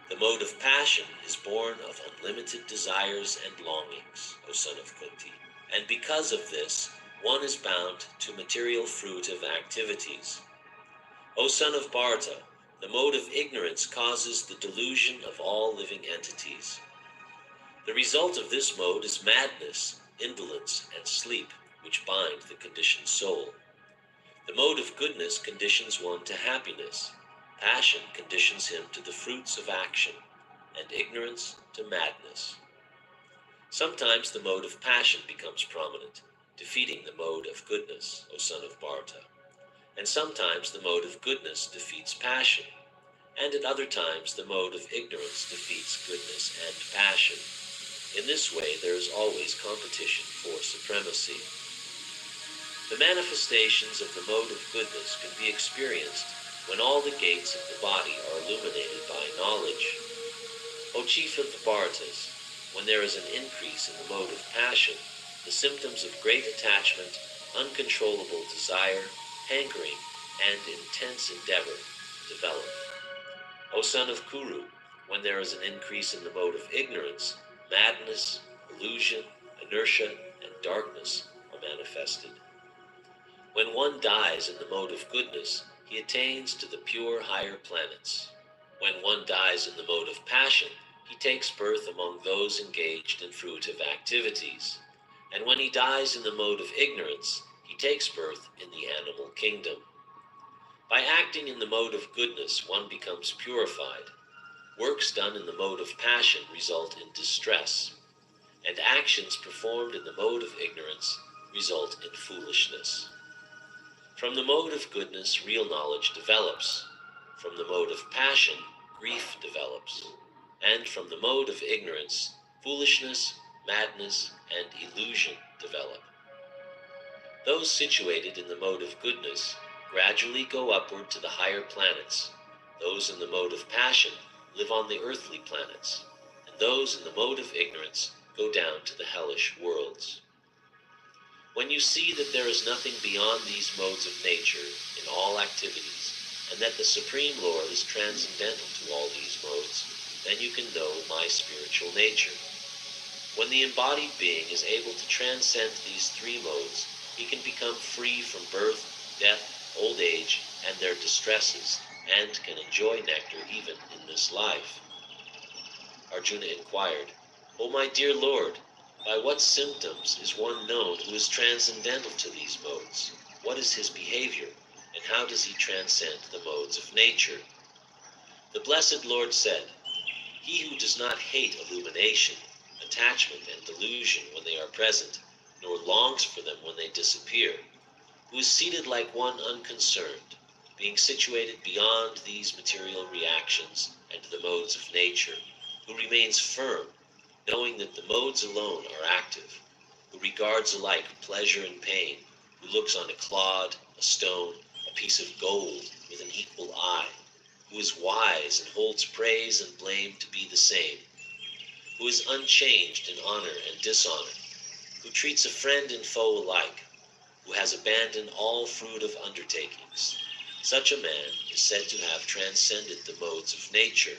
The mode of passion is born of unlimited desires and longings, O son of Kunti, and because of this, one is bound to material fruitive activities. O son of Bharata, the mode of ignorance causes the delusion of all living entities. The result of this mode is madness, indolence, and sleep, which bind the conditioned soul. The mode of goodness conditions one to happiness. Passion conditions him to the fruits of action, and ignorance to madness. Sometimes the mode of passion becomes prominent, defeating the mode of goodness, O son of Bharata. And sometimes the mode of goodness defeats passion, and at other times the mode of ignorance defeats goodness and passion. In this way there is always competition for supremacy. The manifestations of the mode of goodness can be experienced when all the gates of the body are illuminated by knowledge. O chief of the Bharatas, when there is an increase in the mode of passion, the symptoms of great attachment, uncontrollable desire, hankering, and intense endeavor develop. O son of Kuru, when there is an increase in the mode of ignorance, madness, illusion, inertia, and darkness are manifested. When one dies in the mode of goodness, he attains to the pure higher planets. When one dies in the mode of passion, he takes birth among those engaged in fruitive activities. And when he dies in the mode of ignorance, he takes birth in the animal kingdom. By acting in the mode of goodness, one becomes purified. Works done in the mode of passion result in distress, and actions performed in the mode of ignorance result in foolishness. From the mode of goodness, real knowledge develops. From the mode of passion, grief develops. And from the mode of ignorance, foolishness, madness, and illusion develop. Those situated in the mode of goodness gradually go upward to the higher planets. Those in the mode of passion live on the earthly planets, and those in the mode of ignorance go down to the hellish worlds. When you see that there is nothing beyond these modes of nature in all activities, and that the Supreme Lord is transcendental to all these modes, then you can know my spiritual nature. When the embodied being is able to transcend these three modes, he can become free from birth, death, old age, and their distresses, and can enjoy nectar even in this life. Arjuna inquired, O my dear Lord, by what symptoms is one known who is transcendental to these modes? What is his behavior, and how does he transcend the modes of nature? The Blessed Lord said, He who does not hate illumination, attachment, and delusion when they are present, nor longs for them when they disappear, who is seated like one unconcerned, being situated beyond these material reactions and the modes of nature, who remains firm, knowing that the modes alone are active, who regards alike pleasure and pain, who looks on a clod, a stone, a piece of gold with an equal eye, who is wise and holds praise and blame to be the same, who is unchanged in honor and dishonor, who treats a friend and foe alike, who has abandoned all fruit of undertakings. Such a man is said to have transcended the modes of nature.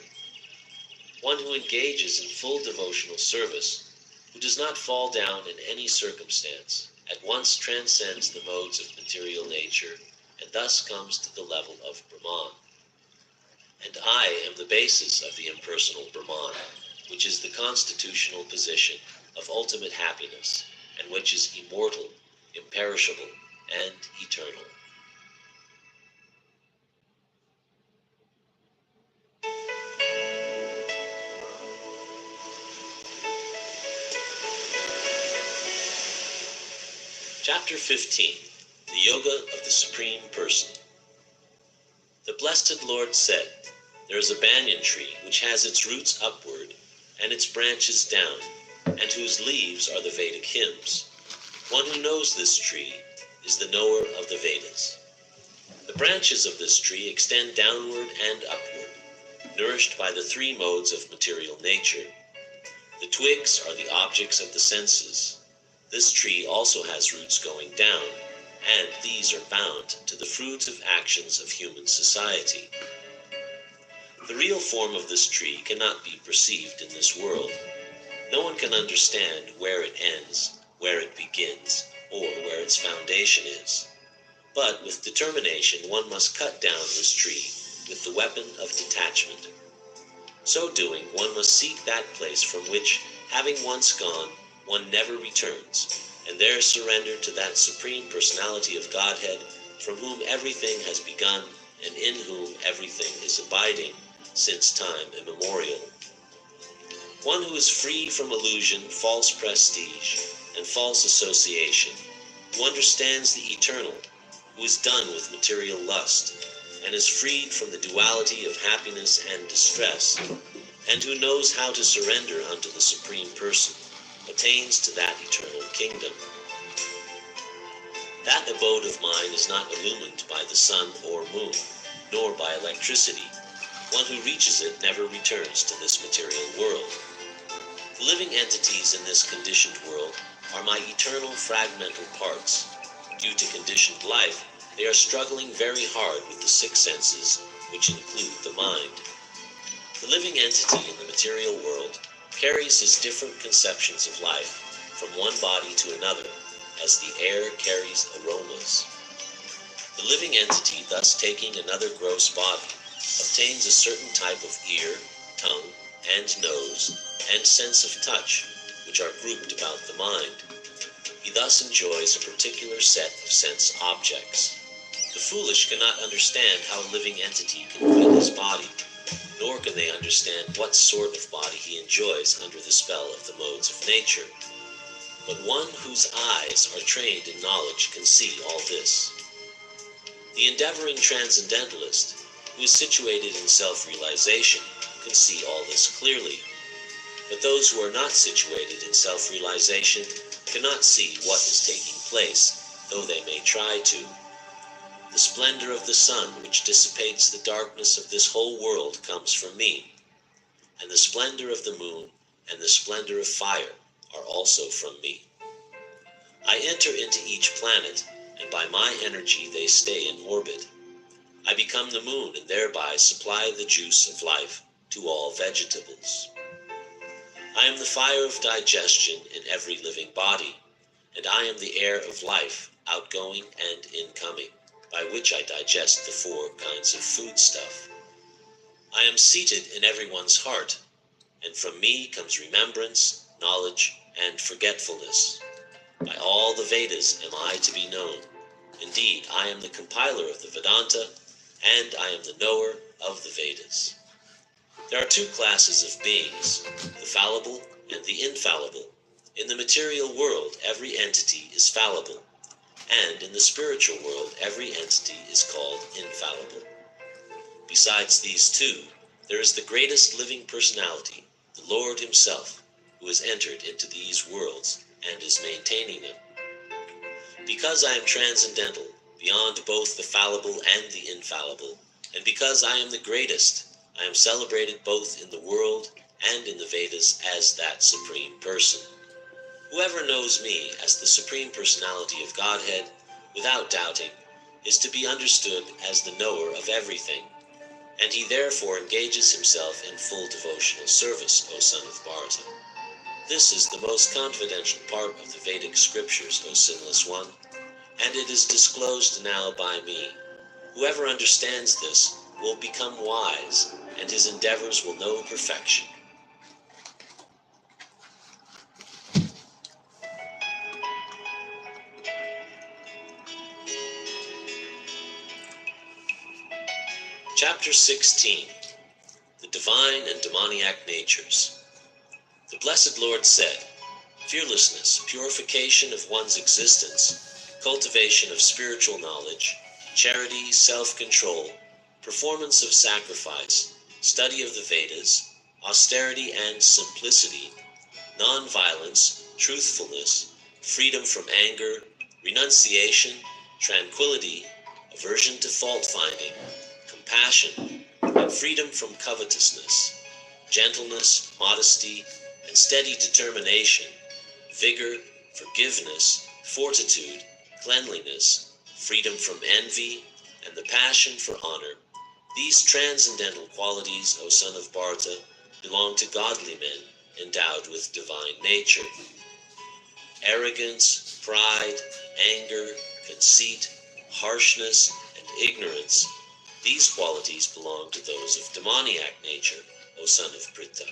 One who engages in full devotional service, who does not fall down in any circumstance, at once transcends the modes of material nature, and thus comes to the level of Brahman. And I am the basis of the impersonal Brahman, which is the constitutional position of ultimate happiness, and which is immortal, imperishable, and eternal. Chapter 15. The Yoga of the Supreme Person. The Blessed Lord said, "There is a banyan tree which has its roots upward and its branches down, and whose leaves are the Vedic hymns. One who knows this tree is the knower of the Vedas. The branches of this tree extend downward and upward, nourished by the three modes of material nature. The twigs are the objects of the senses. This tree also has roots going down, and these are bound to the fruits of actions of human society. The real form of this tree cannot be perceived in this world. No one can understand where it ends, where it begins, or where its foundation is. But with determination one must cut down this tree with the weapon of detachment. So doing, one must seek that place from which, having once gone, one never returns, and there surrender to that Supreme Personality of Godhead, from whom everything has begun and in whom everything is abiding since time immemorial. One who is free from illusion, false prestige, and false association, who understands the eternal, who is done with material lust, and is freed from the duality of happiness and distress, and who knows how to surrender unto the Supreme Person, attains to that eternal kingdom. That abode of mine is not illumined by the sun or moon, nor by electricity. One who reaches it never returns to this material world. The living entities in this conditioned world are my eternal fragmental parts. Due to conditioned life, they are struggling very hard with the six senses, which include the mind. The living entity in the material world carries his different conceptions of life from one body to another, as the air carries aromas. The living entity, thus taking another gross body, obtains a certain type of ear, tongue, and nose, and sense of touch, which are grouped about the mind. He thus enjoys a particular set of sense objects. The foolish cannot understand how a living entity can fill his body, nor can they understand what sort of body he enjoys under the spell of the modes of nature. But one whose eyes are trained in knowledge can see all this. The endeavoring transcendentalist, who is situated in self-realization, can see all this clearly. But those who are not situated in self-realization cannot see what is taking place, though they may try to. The splendor of the sun, which dissipates the darkness of this whole world, comes from me, and the splendor of the moon and the splendor of fire are also from me. I enter into each planet, and by my energy they stay in orbit. I become the moon and thereby supply the juice of life to all vegetables. I am the fire of digestion in every living body, and I am the air of life, outgoing and incoming, by which I digest the four kinds of foodstuff. I am seated in everyone's heart, and from me comes remembrance, knowledge, and forgetfulness. By all the Vedas am I to be known. Indeed, I am the compiler of the Vedanta, and I am the knower of the Vedas. There are two classes of beings, the fallible and the infallible. In the material world, every entity is fallible. and in the spiritual world every entity is called infallible. Besides these two, there is the greatest living personality, the Lord himself, who has entered into these worlds and is maintaining them. Because I am transcendental, beyond both the fallible and the infallible, and because I am the greatest, I am celebrated both in the world and in the Vedas as that Supreme Person. Whoever knows me as the Supreme Personality of Godhead, without doubting, is to be understood as the knower of everything, and he therefore engages himself in full devotional service, O son of Bharata. This is the most confidential part of the Vedic scriptures, O sinless one, and it is disclosed now by me. Whoever understands this will become wise, and his endeavors will know perfection. Chapter 16. The Divine and Demoniac Natures. The Blessed Lord said, fearlessness, purification of one's existence, cultivation of spiritual knowledge, charity, self-control, performance of sacrifice, study of the Vedas, austerity and simplicity, non-violence, truthfulness, freedom from anger, renunciation, tranquility, aversion to fault-finding, compassion, and freedom from covetousness, gentleness, modesty, and steady determination, vigor, forgiveness, fortitude, cleanliness, freedom from envy, and the passion for honor. These transcendental qualities, O son of Bharata, belong to godly men endowed with divine nature. Arrogance, pride, anger, conceit, harshness, and ignorance, these qualities belong to those of demoniac nature, O son of Pritha.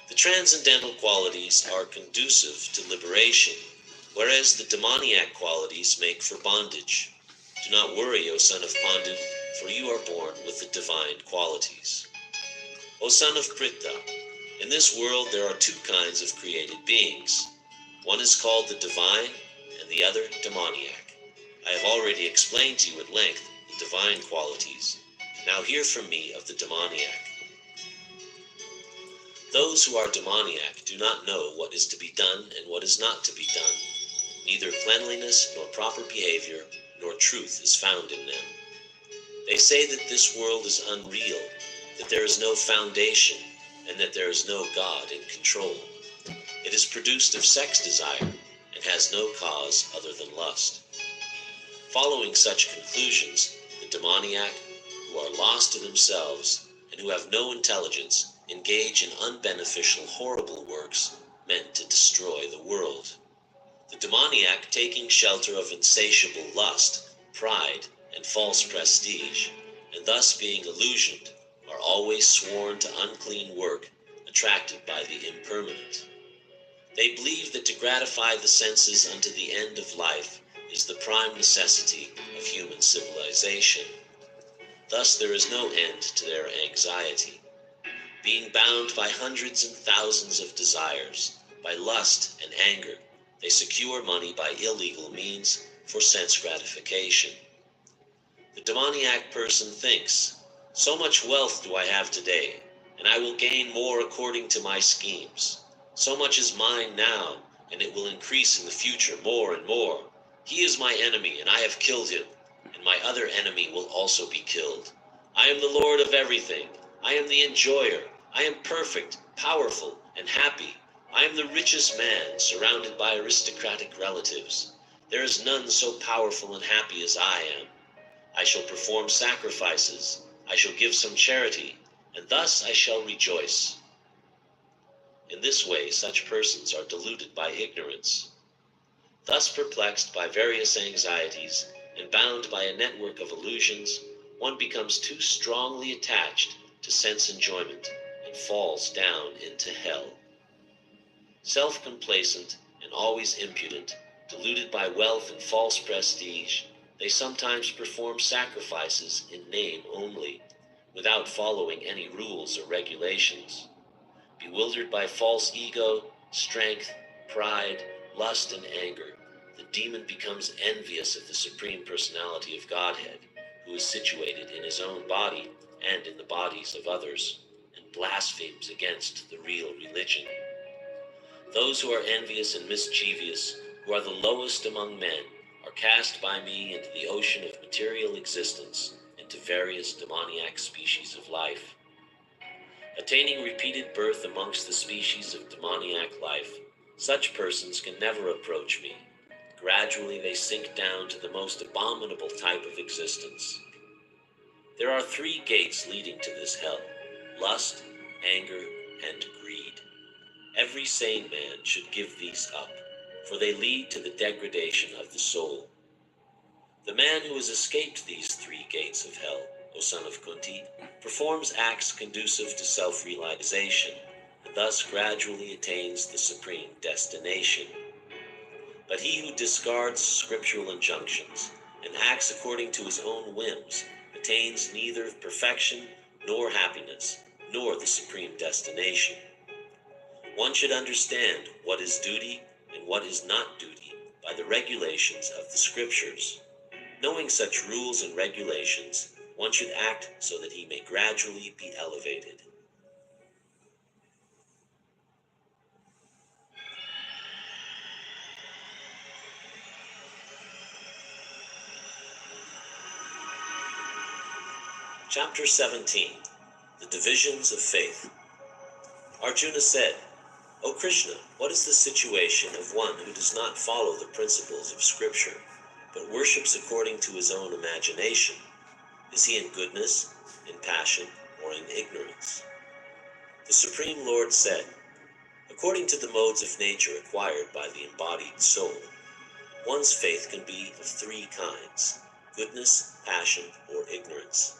The transcendental qualities are conducive to liberation, whereas the demoniac qualities make for bondage. Do not worry, O son of Pandu, for you are born with the divine qualities. O son of Pritha, in this world there are two kinds of created beings. One is called the divine, and the other demoniac. I have already explained to you at length the divine qualities. Now hear from me of the demoniac. Those who are demoniac do not know what is to be done and what is not to be done. Neither cleanliness nor proper behavior nor truth is found in them. They say that this world is unreal, that there is no foundation, and that there is no God in control. It is produced of sex desire and has no cause other than lust. Following such conclusions, the demoniac, who are lost to themselves and who have no intelligence, engage in unbeneficial, horrible works meant to destroy the world. The demoniac, taking shelter of insatiable lust, pride, and false prestige, and thus being illusioned, are always sworn to unclean work, attracted by the impermanent. They believe that to gratify the senses unto the end of life is the prime necessity of human civilization. Thus there is no end to their anxiety. Being bound by hundreds and thousands of desires, by lust and anger, they secure money by illegal means for sense gratification. The demoniac person thinks, so much wealth do I have today, and I will gain more according to my schemes. So much is mine now, and it will increase in the future more and more. He is my enemy, and I have killed him, and my other enemy will also be killed. I am the Lord of everything. I am the enjoyer. I am perfect, powerful, and happy. I am the richest man, surrounded by aristocratic relatives. There is none so powerful and happy as I am. I shall perform sacrifices. I shall give some charity, and thus I shall rejoice. In this way, such persons are deluded by ignorance. Thus perplexed by various anxieties and bound by a network of illusions, one becomes too strongly attached to sense enjoyment and falls down into hell. Self-complacent and always impudent, deluded by wealth and false prestige, they sometimes perform sacrifices in name only, without following any rules or regulations. Bewildered by false ego, strength, pride, lust, and anger, the demon becomes envious of the Supreme Personality of Godhead, who is situated in his own body and in the bodies of others, and blasphemes against the real religion. Those who are envious and mischievous, who are the lowest among men, are cast by me into the ocean of material existence, into various demoniac species of life. Attaining repeated birth amongst the species of demoniac life, such persons can never approach me. Gradually they sink down to the most abominable type of existence. There are 3 gates leading to this hell: lust, anger, and greed. Every sane man should give these up, for they lead to the degradation of the soul. The man who has escaped these 3 gates of hell, O son of Kunti, performs acts conducive to self-realization, and thus gradually attains the supreme destination. But he who discards scriptural injunctions and acts according to his own whims attains neither perfection nor happiness, nor the supreme destination. One should understand what is duty and what is not duty by the regulations of the scriptures. Knowing such rules and regulations, one should act so that he may gradually be elevated. Chapter 17. The Divisions of Faith. Arjuna said, O Krishna, what is the situation of one who does not follow the principles of Scripture, but worships according to his own imagination? Is he in goodness, in passion, or in ignorance? The Supreme Lord said, according to the modes of nature acquired by the embodied soul, one's faith can be of 3 kinds: goodness, passion, or ignorance.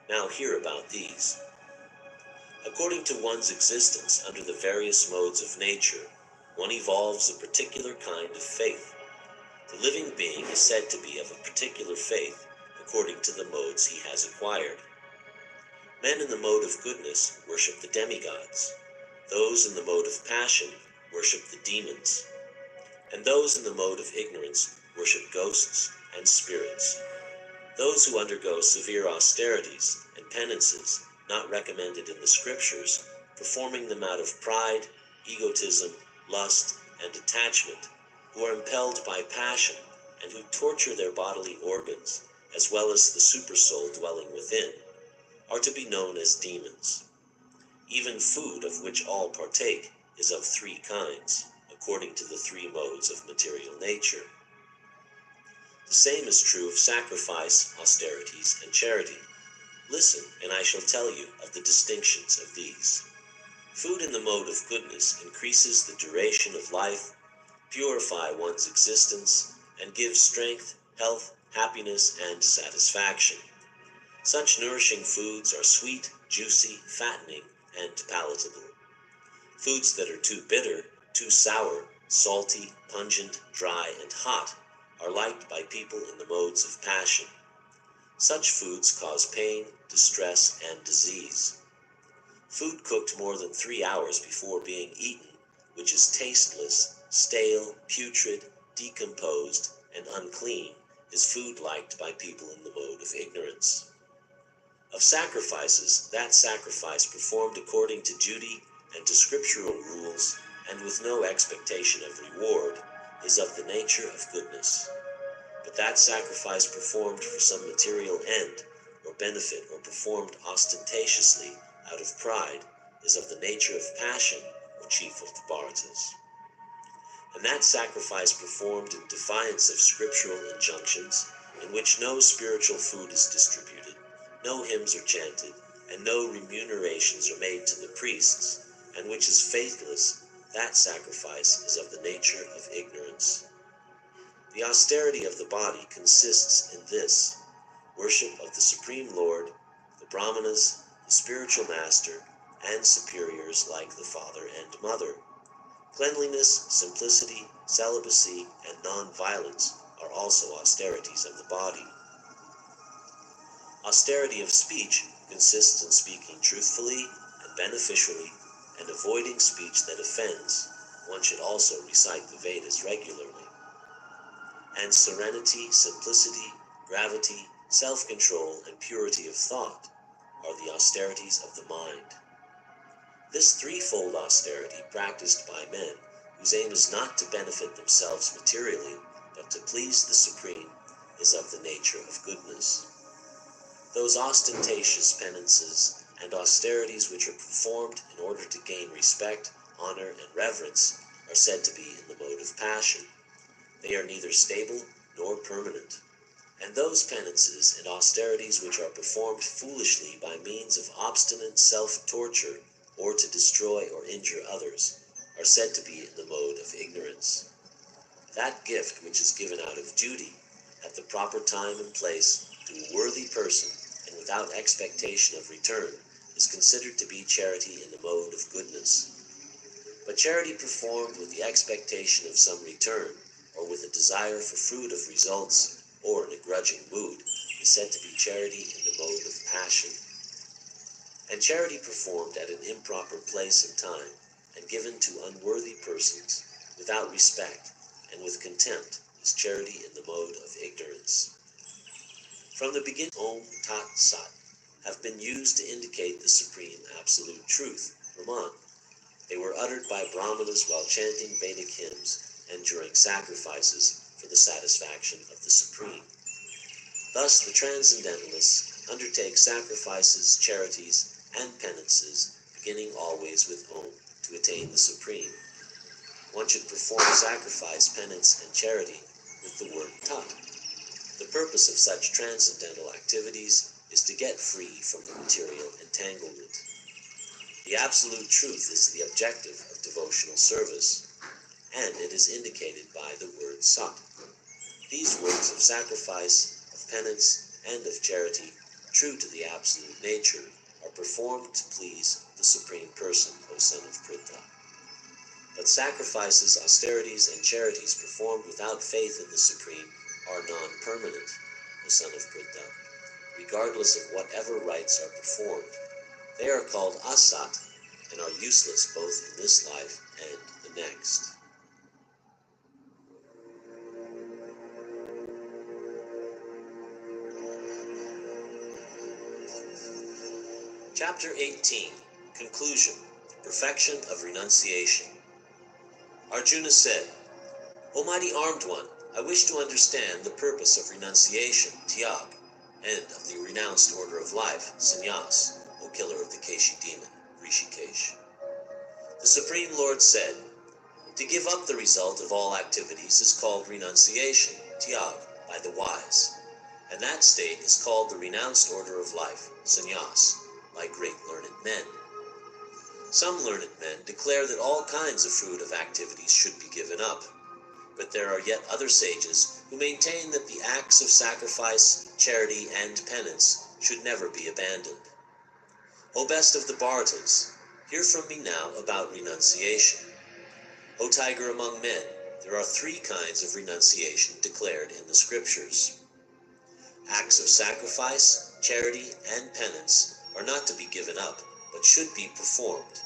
Now hear about these. According to one's existence under the various modes of nature, one evolves a particular kind of faith. The living being is said to be of a particular faith according to the modes he has acquired. Men in the mode of goodness worship the demigods. Those in the mode of passion worship the demons. And those in the mode of ignorance worship ghosts and spirits. Those who undergo severe austerities and penances not recommended in the scriptures, performing them out of pride, egotism, lust, and attachment, who are impelled by passion and who torture their bodily organs, as well as the supersoul dwelling within, are to be known as demons. Even food of which all partake is of 3 kinds, according to the 3 modes of material nature. The same is true of sacrifice, austerities, and charity. Listen, and I shall tell you of the distinctions of these. Food in the mode of goodness increases the duration of life, purify one's existence, and gives strength, health, happiness, and satisfaction. Such nourishing foods are sweet, juicy, fattening, and palatable. Foods that are too bitter, too sour, salty, pungent, dry, and hot are liked by people in the modes of passion. Such foods cause pain, distress, and disease. Food cooked more than 3 hours before being eaten, which is tasteless, stale, putrid, decomposed, and unclean, is food liked by people in the mode of ignorance. Of sacrifices, that sacrifice performed according to duty and to scriptural rules, and with no expectation of reward, is of the nature of goodness. But that sacrifice performed for some material end or benefit, or performed ostentatiously out of pride, is of the nature of passion, or chief of the Bharatas. And that sacrifice performed in defiance of scriptural injunctions, in which no spiritual food is distributed, no hymns are chanted, and no remunerations are made to the priests, and which is faithless, that sacrifice is of the nature of ignorance. The austerity of the body consists in this: worship of the Supreme Lord, the Brahmanas, the spiritual master, and superiors like the father and mother. Cleanliness, simplicity, celibacy, and non-violence are also austerities of the body. Austerity of speech consists in speaking truthfully and beneficially, and avoiding speech that offends. One should also recite the Vedas regularly. and serenity, simplicity, gravity, self-control, and purity of thought are the austerities of the mind. This threefold austerity practiced by men whose aim is not to benefit themselves materially, but to please the Supreme, is of the nature of goodness. Those ostentatious penances and austerities which are performed in order to gain respect, honor, and reverence are said to be in the mode of passion. They are neither stable nor permanent. And those penances and austerities which are performed foolishly by means of obstinate self-torture or to destroy or injure others are said to be in the mode of ignorance. That gift which is given out of duty, at the proper time and place, to a worthy person, and without expectation of return, is considered to be charity in the mode of goodness. But charity performed with the expectation of some return, or with a desire for fruit of results, or in a grudging mood, is said to be charity in the mode of passion. And charity performed at an improper place and time, and given to unworthy persons, without respect, and with contempt, is charity in the mode of ignorance. From the beginning, Om Tat Sat have been used to indicate the supreme absolute truth, Brahman. They were uttered by Brahmanas while chanting Vedic hymns and during sacrifices for the satisfaction of the Supreme. Thus the Transcendentalists undertake sacrifices, charities, and penances, beginning always with Om, to attain the Supreme. One should perform sacrifice, penance, and charity with the word Tat. The purpose of such transcendental activities is to get free from the material entanglement. The absolute truth is the objective of devotional service, and it is indicated by the word Sat. These works of sacrifice, of penance, and of charity, true to the absolute nature, are performed to please the Supreme Person, O son of Pritha. But sacrifices, austerities, and charities performed without faith in the Supreme are non-permanent, O son of Pritha, regardless of whatever rites are performed. They are called asat and are useless both in this life and the next. Chapter 18, Conclusion, Perfection of Renunciation. Arjuna said, O mighty armed one, I wish to understand the purpose of renunciation, tyag, and of the renounced order of life, sannyas, O killer of the Keshi demon, Rishikesh. The Supreme Lord said, to give up the result of all activities is called renunciation, tyag, by the wise, and that state is called the renounced order of life, sannyas, by great learned men. Some learned men declare that all kinds of fruit of activities should be given up, but there are yet other sages who maintain that the acts of sacrifice, charity, and penance should never be abandoned. O best of the Bharatas, hear from me now about renunciation. O tiger among men, there are three kinds of renunciation declared in the scriptures. Acts of sacrifice, charity, and penance are not to be given up, but should be performed.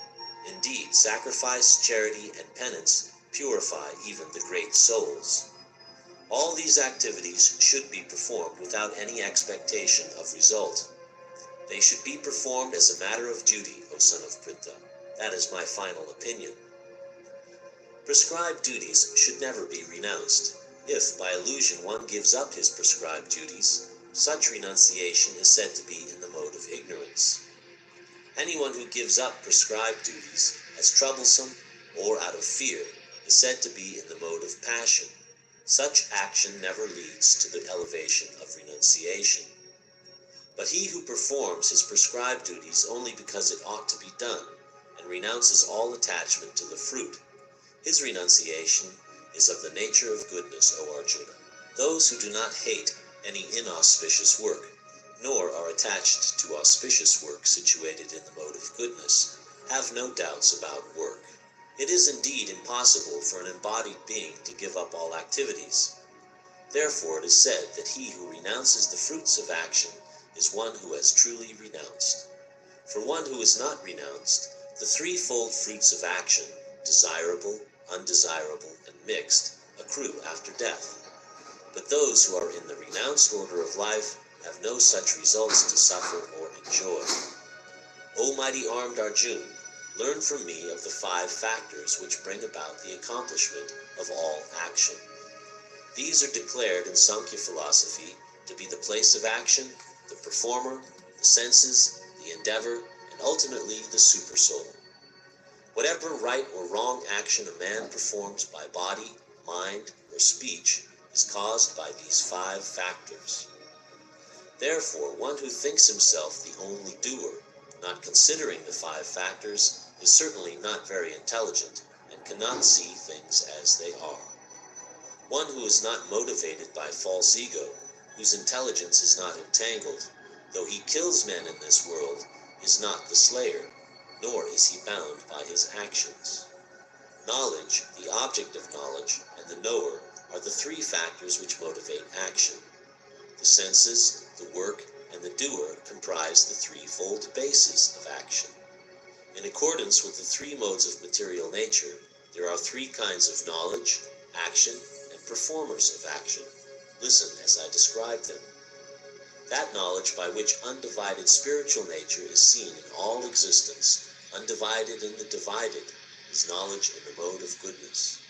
Indeed, sacrifice, charity, and penance purify even the great souls. All these activities should be performed without any expectation of result. They should be performed as a matter of duty, O son of Pritha. That is my final opinion. Prescribed duties should never be renounced. If, by illusion, one gives up his prescribed duties, such renunciation is said to be in the mode of ignorance. Anyone who gives up prescribed duties as troublesome or out of fear is said to be in the mode of passion. Such action never leads to the elevation of renunciation. But he who performs his prescribed duties only because it ought to be done, and renounces all attachment to the fruit, his renunciation is of the nature of goodness, O Arjuna. Those who do not hate any inauspicious work, nor are attached to auspicious work situated in the mode of goodness, have no doubts about work. It is indeed impossible for an embodied being to give up all activities. Therefore it is said that he who renounces the fruits of action is one who has truly renounced. For one who is not renounced, the threefold fruits of action, desirable, undesirable, and mixed, accrue after death. But those who are in the renounced order of life have no such results to suffer or enjoy. O mighty armed Arjuna, learn from me of the 5 factors which bring about the accomplishment of all action. These are declared in Sankhya philosophy to be the place of action, the performer, the senses, the endeavor, and ultimately the supersoul. Whatever right or wrong action a man performs by body, mind, or speech is caused by these 5 factors. Therefore, one who thinks himself the only doer, not considering the 5 factors, is certainly not very intelligent and cannot see things as they are. One who is not motivated by false ego, whose intelligence is not entangled, though he kills men in this world, is not the slayer, nor is he bound by his actions. Knowledge, the object of knowledge, and the knower are the 3 factors which motivate action. The senses, the work, and the doer comprise the 3-fold basis of action. In accordance with the 3 modes of material nature, there are 3 kinds of knowledge, action, and performers of action. Listen as I describe them. That knowledge by which undivided spiritual nature is seen in all existence, undivided in the divided, is knowledge in the mode of goodness.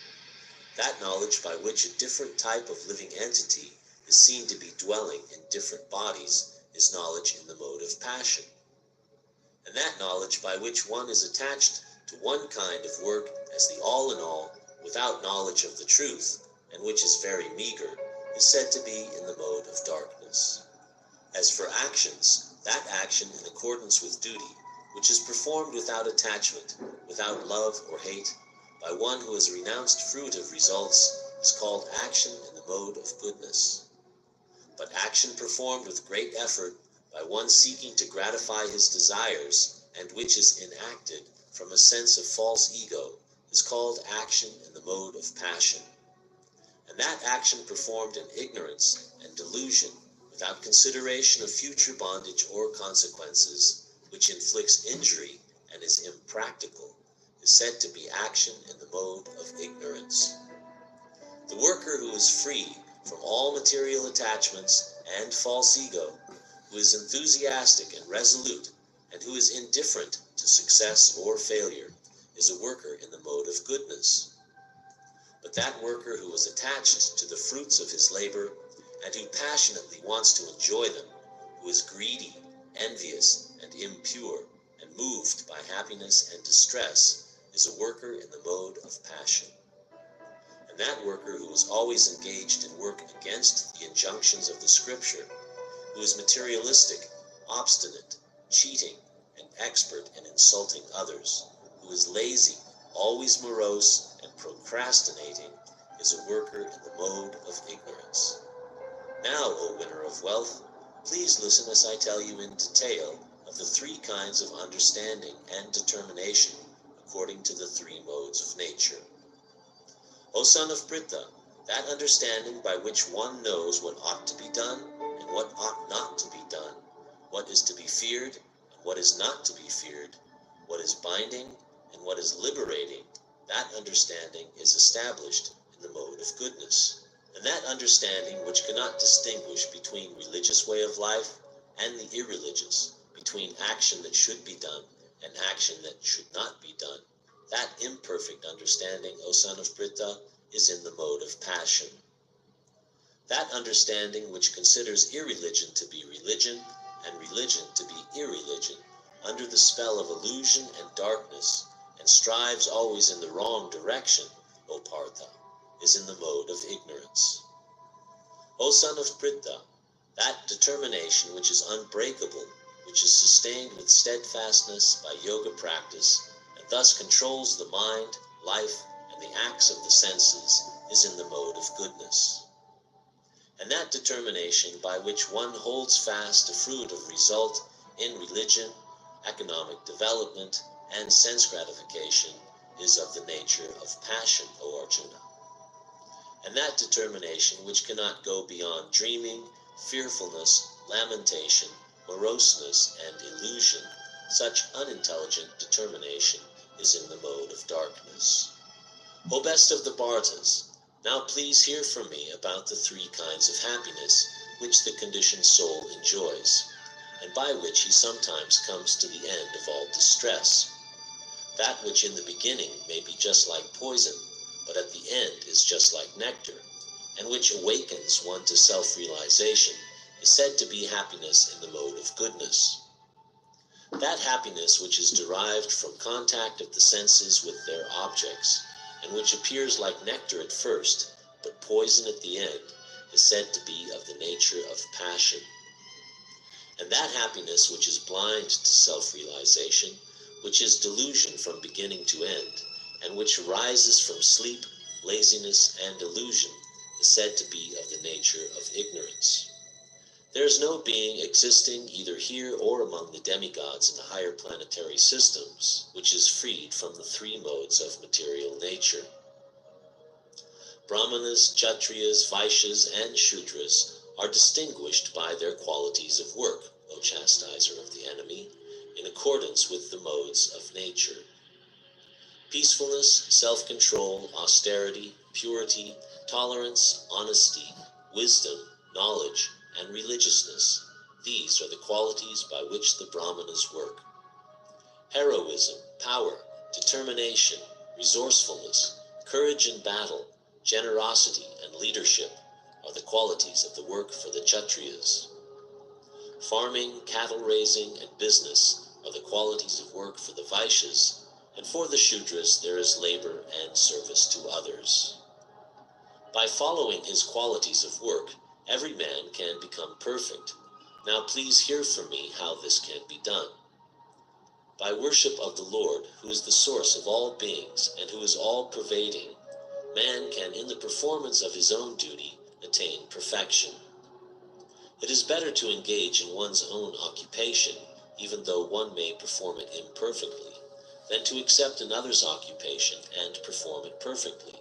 That knowledge by which a different type of living entity is seen to be dwelling in different bodies is knowledge in the mode of passion. And that knowledge by which one is attached to one kind of work as the all-in-all, without knowledge of the truth, and which is very meager, is said to be in the mode of darkness. As for actions, that action in accordance with duty, which is performed without attachment, without love or hate, by one who has renounced fruit of results, is called action in the mode of goodness. But action performed with great effort by one seeking to gratify his desires, and which is enacted from a sense of false ego, is called action in the mode of passion. And that action performed in ignorance and delusion, without consideration of future bondage or consequences, which inflicts injury and is impractical, is said to be action in the mode of ignorance. The worker who is free from all material attachments and false ego, who is enthusiastic and resolute, and who is indifferent to success or failure, is a worker in the mode of goodness. But that worker who is attached to the fruits of his labor, and who passionately wants to enjoy them, who is greedy, envious, and impure, and moved by happiness and distress, is a worker in the mode of passion. And that worker who is always engaged in work against the injunctions of the Scripture, who is materialistic, obstinate, cheating, and expert in insulting others, who is lazy, always morose, and procrastinating, is a worker in the mode of ignorance. Now, O winner of wealth, please listen as I tell you in detail of the 3 kinds of understanding and determination according to the 3 modes of nature. O son of Pritha, that understanding by which one knows what ought to be done and what ought not to be done, what is to be feared and what is not to be feared, what is binding and what is liberating, that understanding is established in the mode of goodness. And that understanding which cannot distinguish between religious way of life and the irreligious, between action that should be done and action that should not be done, that imperfect understanding, O son of Pritha, is in the mode of passion. That understanding which considers irreligion to be religion and religion to be irreligion, under the spell of illusion and darkness, and strives always in the wrong direction, O Partha, is in the mode of ignorance. O son of Pritha, that determination which is unbreakable, which is sustained with steadfastness by yoga practice, and thus controls the mind, life, and the acts of the senses, is in the mode of goodness. And that determination by which one holds fast to fruit of result in religion, economic development, and sense gratification is of the nature of passion, O Arjuna. And that determination which cannot go beyond dreaming, fearfulness, lamentation, moroseness, and illusion, such unintelligent determination is in the mode of darkness. O best of the Bhartas, Now please hear from me about the three kinds of happiness which the conditioned soul enjoys, and by which he sometimes comes to the end of all distress. That which in the beginning may be just like poison, but at the end is just like nectar, and which awakens one to self-realization, is said to be happiness in the mode of goodness. That happiness which is derived from contact of the senses with their objects, and which appears like nectar at first, but poison at the end, is said to be of the nature of passion. And that happiness which is blind to self-realization, which is delusion from beginning to end, and which arises from sleep, laziness, and illusion, is said to be of the nature of ignorance. There is no being existing either here or among the demigods in the higher planetary systems, which is freed from the three modes of material nature. Brahmanas, Kshatriyas, Vaishyas, and Shudras are distinguished by their qualities of work, O chastiser of the enemy, in accordance with the modes of nature. Peacefulness, self-control, austerity, purity, tolerance, honesty, wisdom, knowledge, and religiousness. These are the qualities by which the Brahmanas work. Heroism, power, determination, resourcefulness, courage in battle, generosity, and leadership are the qualities of the work for the Kshatriyas. Farming, cattle raising, and business are the qualities of work for the Vaishyas, and for the Shudras there is labor and service to others. By following his qualities of work, every man can become perfect. Now please hear from me how this can be done. By worship of the Lord, who is the source of all beings and who is all-pervading, man can, in the performance of his own duty, attain perfection. It is better to engage in one's own occupation, even though one may perform it imperfectly, than to accept another's occupation and perform it perfectly.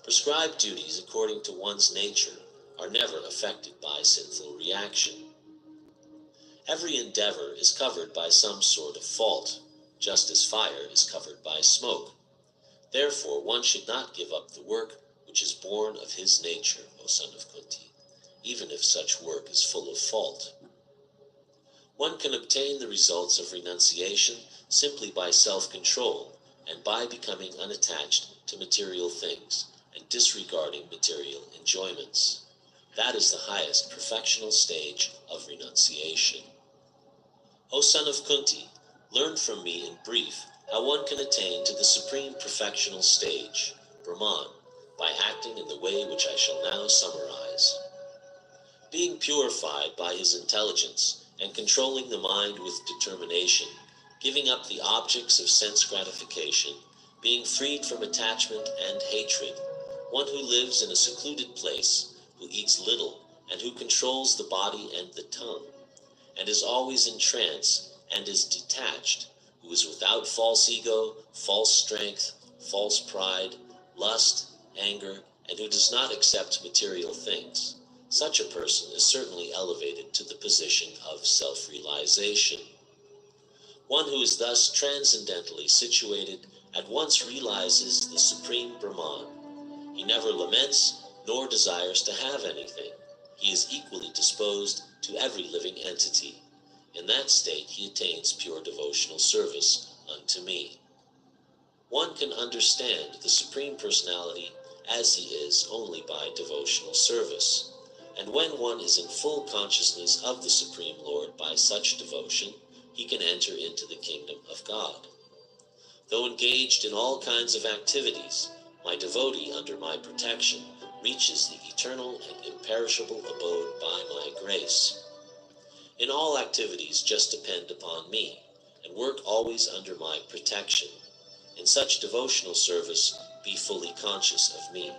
Prescribed duties according to one's nature are never affected by sinful reaction. Every endeavor is covered by some sort of fault, just as fire is covered by smoke. Therefore, one should not give up the work which is born of his nature, O son of Kunti, even if such work is full of fault. One can obtain the results of renunciation simply by self-control and by becoming unattached to material things and disregarding material enjoyments. That is the highest perfectional stage of renunciation. O son of Kunti, learn from me in brief how one can attain to the supreme perfectional stage, Brahman, by acting in the way which I shall now summarize. Being purified by his intelligence and controlling the mind with determination, giving up the objects of sense gratification, being freed from attachment and hatred, one who lives in a secluded place, who eats little, and who controls the body and the tongue, and is always in trance, and is detached, who is without false ego, false strength, false pride, lust, anger, and who does not accept material things. Such a person is certainly elevated to the position of self-realization. One who is thus transcendentally situated at once realizes the supreme Brahman. He never laments nor desires to have anything. He is equally disposed to every living entity. In that state he attains pure devotional service unto me. One can understand the Supreme Personality as he is only by devotional service. And when one is in full consciousness of the Supreme Lord by such devotion, he can enter into the kingdom of God. Though engaged in all kinds of activities, my devotee under my protection reaches the eternal and imperishable abode by my grace. In all activities just depend upon me, and work always under my protection. In such devotional service, be fully conscious of me.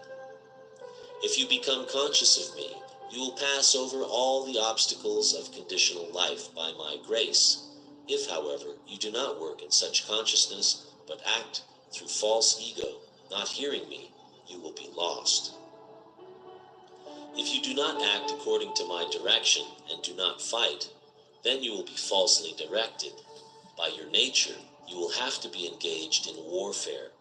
If you become conscious of me, you will pass over all the obstacles of conditional life by my grace. If, however, you do not work in such consciousness, but act through false ego, not hearing me, you will be lost. If you do not act according to my direction and do not fight, then you will be falsely directed. By your nature, you will have to be engaged in warfare,